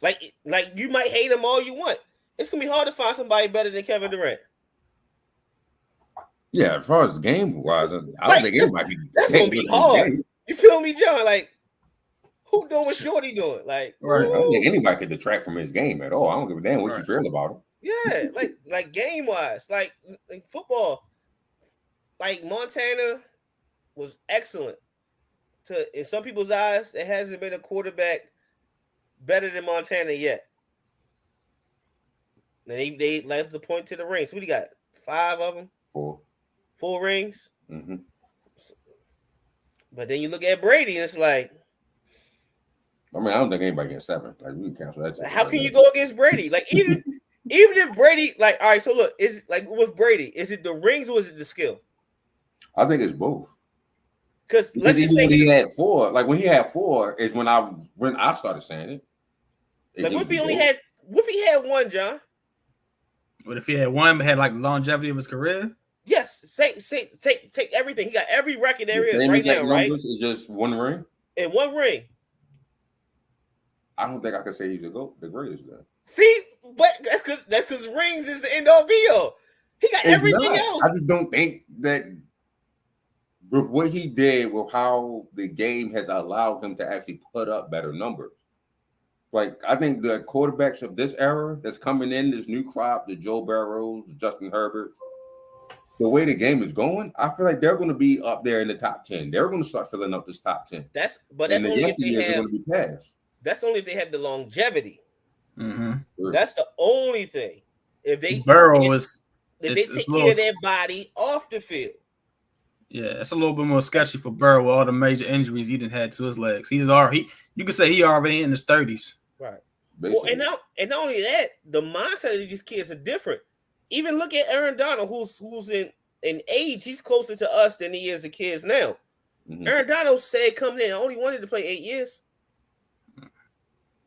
Like you might hate him all you want. It's gonna be hard to find somebody better than Kevin Durant. Yeah, as far as game wise, I don't think anybody. That's gonna be hard. You feel me, John? Like, who doing what Shorty doing? Like, I don't think anybody could detract from his game at all. I don't give a damn what you feel about him. Yeah, like game wise, like football, like Montana was excellent. In some people's eyes, there hasn't been a quarterback better than Montana yet. And they left the point to the rings. What do you got? 5 of them? 4 rings? But then you look at Brady, and it's like, I mean, I don't think anybody gets 7. Like we can cancel that. How can you go against Brady? Like even if Brady, like, all right, so look, is like with Brady, is it the rings or is it the skill? I think it's both. Because let's just say when he had 4, like when he had 4 is when I started saying it. Like what if he had 1, John? What if he had 1 but had like longevity of his career? Yes, take everything. He got every record there is right now, right? It's just 1 ring. And 1 ring. I don't think I can say he's the greatest then. See, but that's because rings is the end all be all. He got everything else. I just don't think that with what he did, with how the game has allowed him to actually put up better numbers. Like, I think the quarterbacks of this era that's coming in, this new crop, the Joe Burrows, Justin Herbert, the way the game is going, I feel like they're going to be up there in the top 10. They're going to start filling up this top 10. That's only if they have. Going to be passed. That's only if they have the longevity. Sure. That's the only thing. If they take care of their body off the field. Yeah, it's a little bit more sketchy for Burrow with all the major injuries he didn't had to his legs. You could say he already in his 30s. Right. Well, and not only that, the mindset of these kids are different. Even look at Aaron Donald, who's in age, he's closer to us than he is the kids now. Aaron Donald said coming in, I only wanted to play 8 years.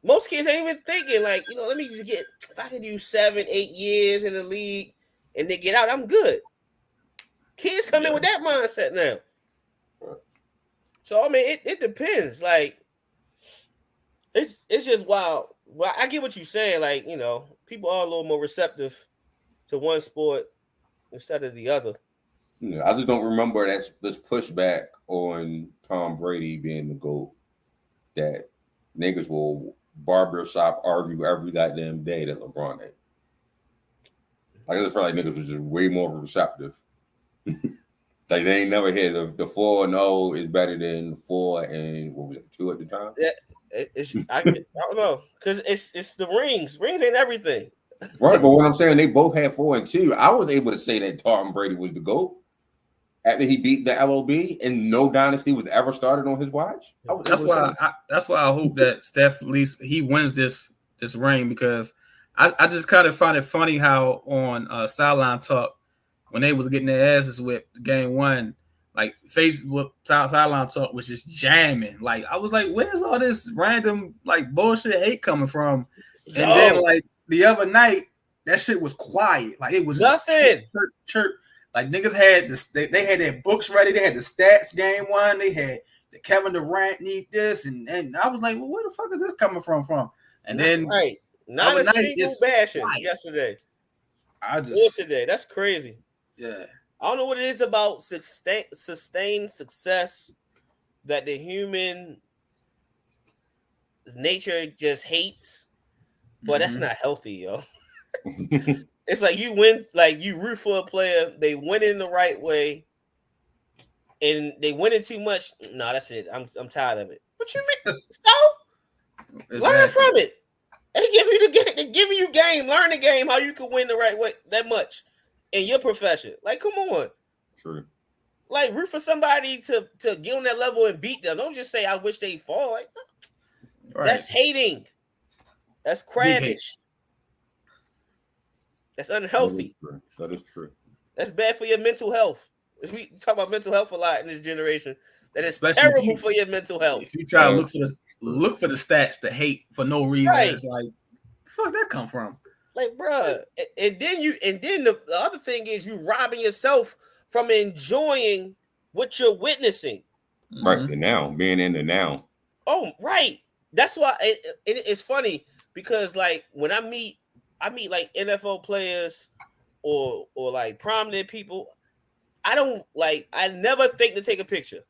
Most kids ain't even thinking like, let me just get, if I can do 7, 8 years in the league and then get out, I'm good. Kids come in with that mindset now. So I mean, it depends. Like, it's just wild. Well, I get what you're saying. Like, people are a little more receptive to one sport instead of the other. Yeah, I just don't remember this pushback on Tom Brady being the GOAT that niggas will barbershop argue every goddamn day that LeBron ain't. Like, I just felt like niggas was just way more receptive. Like, they ain't never heard the 4-0 is better than 4 and what was it, 2 at the time? Yeah, I don't know, because it's the rings. Rings ain't everything. Right, but what I'm saying, they both had 4 and 2. I was able to say that Tom Brady was the GOAT after he beat the LOB, and no dynasty was ever started on his watch. That's why I hope that Steph, at least he wins this ring, because I just kind of find it funny how on Sideline Talk, when they was getting their asses whipped game 1, like Facebook Sideline Talk was just jamming. Like, I was like, where's all this random like bullshit hate coming from? And then like the other night, that shit was quiet. Like, it was nothing. Chirp. Like, niggas had they had their books ready. They had the stats game 1. They had the Kevin Durant need this, and I was like, well, where the fuck is this coming from? And then not a single bashing yesterday. Or today. That's crazy. Yeah. I don't know what it is about sustained success that the human nature just hates, but that's not healthy, yo. It's like you win, like you root for a player, they win in the right way, and they win it too much. No, that's it. I'm tired of it. What you mean? So learn from it. They give you game. Learn the game how you can win the right way that much in your profession. Like, come on. True. Like, root for somebody to get on that level and beat them. Don't just say I wish they fall. Like, that's hating. That's crabbish. That's unhealthy. That is true. That's bad for your mental health. We talk about mental health a lot in this generation. That is Especially terrible for your mental health. If you try to look for the stats to hate for no reason, it's like, the fuck that come from? Like, bruh. And then the other thing is you robbing yourself from enjoying what you're witnessing. Right, the now, being in the now. Oh, right. That's why it's funny, because like when I meet like NFL players or like prominent people, I never think to take a picture.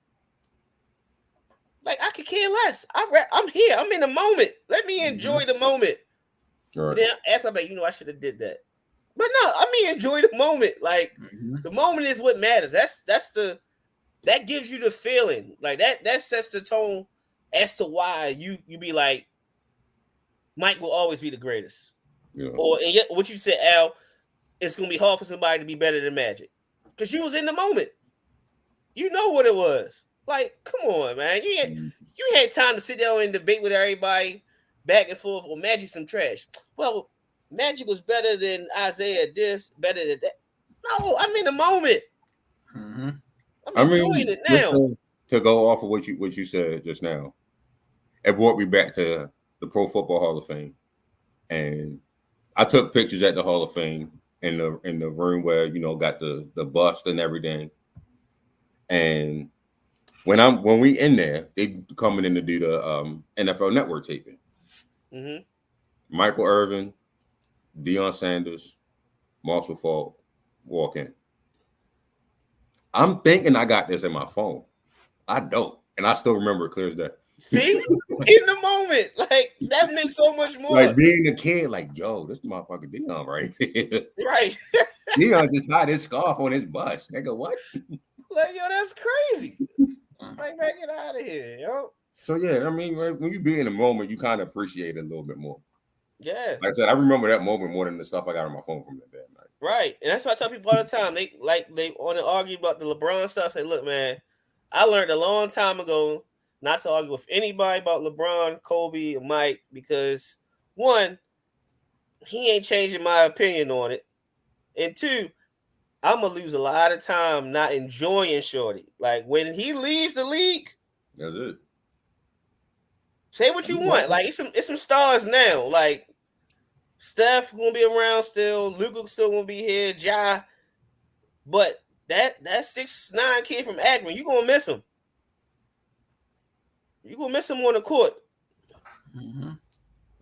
Like, I could care less. I'm here. I'm in the moment. Let me enjoy the moment. Right. Then after I'm like, I should have did that. But no, enjoy the moment. Like, the moment is what matters. That gives you the feeling. Like, that sets the tone as to why you be like, Mike will always be the greatest. Yeah. Or and yet what you said, Al, it's gonna be hard for somebody to be better than Magic. Because you was in the moment. You know what it was. Like, come on, man. You had time to sit down and debate with everybody back and forth. Well, Magic some trash. Well, Magic was better than Isaiah this, better than that. No, I'm in the moment. I'm enjoying it now. To go off of what you said just now, it brought me back to the Pro Football Hall of Fame. And I took pictures at the Hall of Fame in the room where, got the bust and everything. And when we in there, they coming in to do the NFL Network taping. Michael Irvin, Deion Sanders, Marshall Faulk walk in. I'm thinking I got this in my phone. I don't, and I still remember it clear as day. See, in the moment, like that meant so much more. Like being a kid, like, yo, this motherfucker Deion right here. Right. Deion just tied his scarf on his bus. Nigga, what? Like, yo, that's crazy. Like, man, get out of here, yo. So yeah, when you be in the moment, you kind of appreciate it a little bit more. Yeah. Like I said, I remember that moment more than the stuff I got on my phone from that night. Right. And that's why I tell people all the time. They want to argue about the LeBron stuff. Say, look, man, I learned a long time ago not to argue with anybody about LeBron, Kobe, or Mike, because one, he ain't changing my opinion on it. And two, I'm going to lose a lot of time not enjoying Shorty. Like, when he leaves the league, that's it. Say what you want. Like, it's some stars now. Like, Steph gonna be around still. Luka still gonna be here. Ja, but that 6'9" kid from Akron, you gonna miss him. You gonna miss him on the court.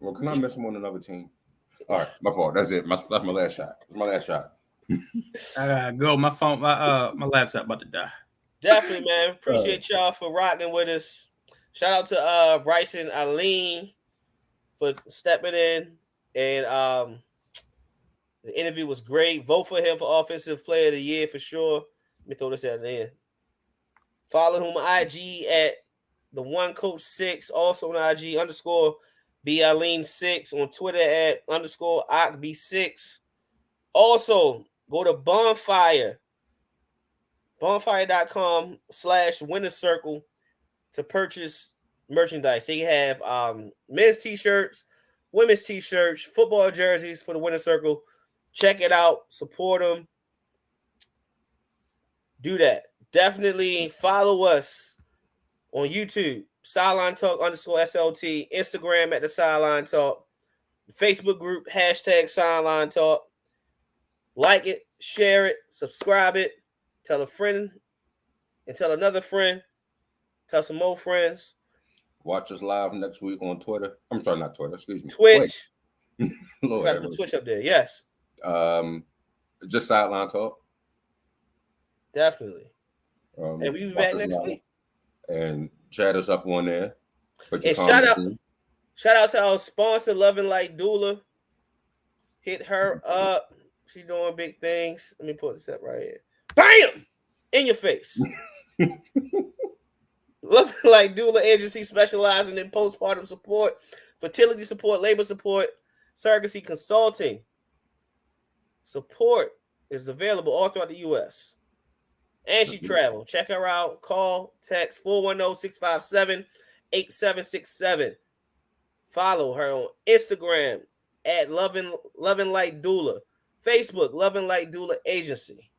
Well, can I miss him on another team? All right, my fault. That's it. That's my last shot. That's my last shot. I gotta go. My phone, my laptop about to die. Definitely, man. Appreciate y'all for rocking with us. Shout out to Brycen Alleyne for stepping in, and the interview was great. Vote for him for Offensive Player of the Year for sure. Let me throw this at the end. Follow him on IG at the One Coach 6, also on IG _BAlleyne6, on Twitter at _OCB6. Also, go to bonfire.com/winner circle to purchase merchandise. They have men's t-shirts, women's t-shirts, football jerseys for the winner circle. Check it out, support them. Do that. Definitely follow us on YouTube, Sideline Talk _SLT, Instagram at the Sideline Talk, Facebook group #Sideline Talk. Like it, share it, subscribe it, tell a friend, and tell another friend, tell some more friends. Watch us live next week on Twitter. I'm sorry, not Twitter. Excuse me. Twitch. Lord, got to put Twitch up there. Yes. Just Sideline Talk. Definitely. And we'll be back next week. And chat us up on there. And shout out to our sponsor, Loving Like Doula. Hit her up. She's doing big things. Let me put this up right here. Bam! In your face. Loving Like Doula Agency, specializing in postpartum support, fertility support, labor support, surrogacy consulting. Support is available all throughout the U.S. And she travel. Check her out. Call, text 410-657-8767. Follow her on Instagram at Loving Like Doula. Facebook, Loving Like Doula Agency.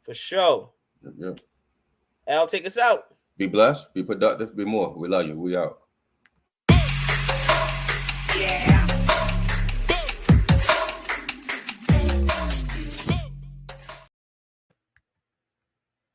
For sure. Yeah. Al, take us out. Be blessed, be productive, be more. We love you. We out. Yeah.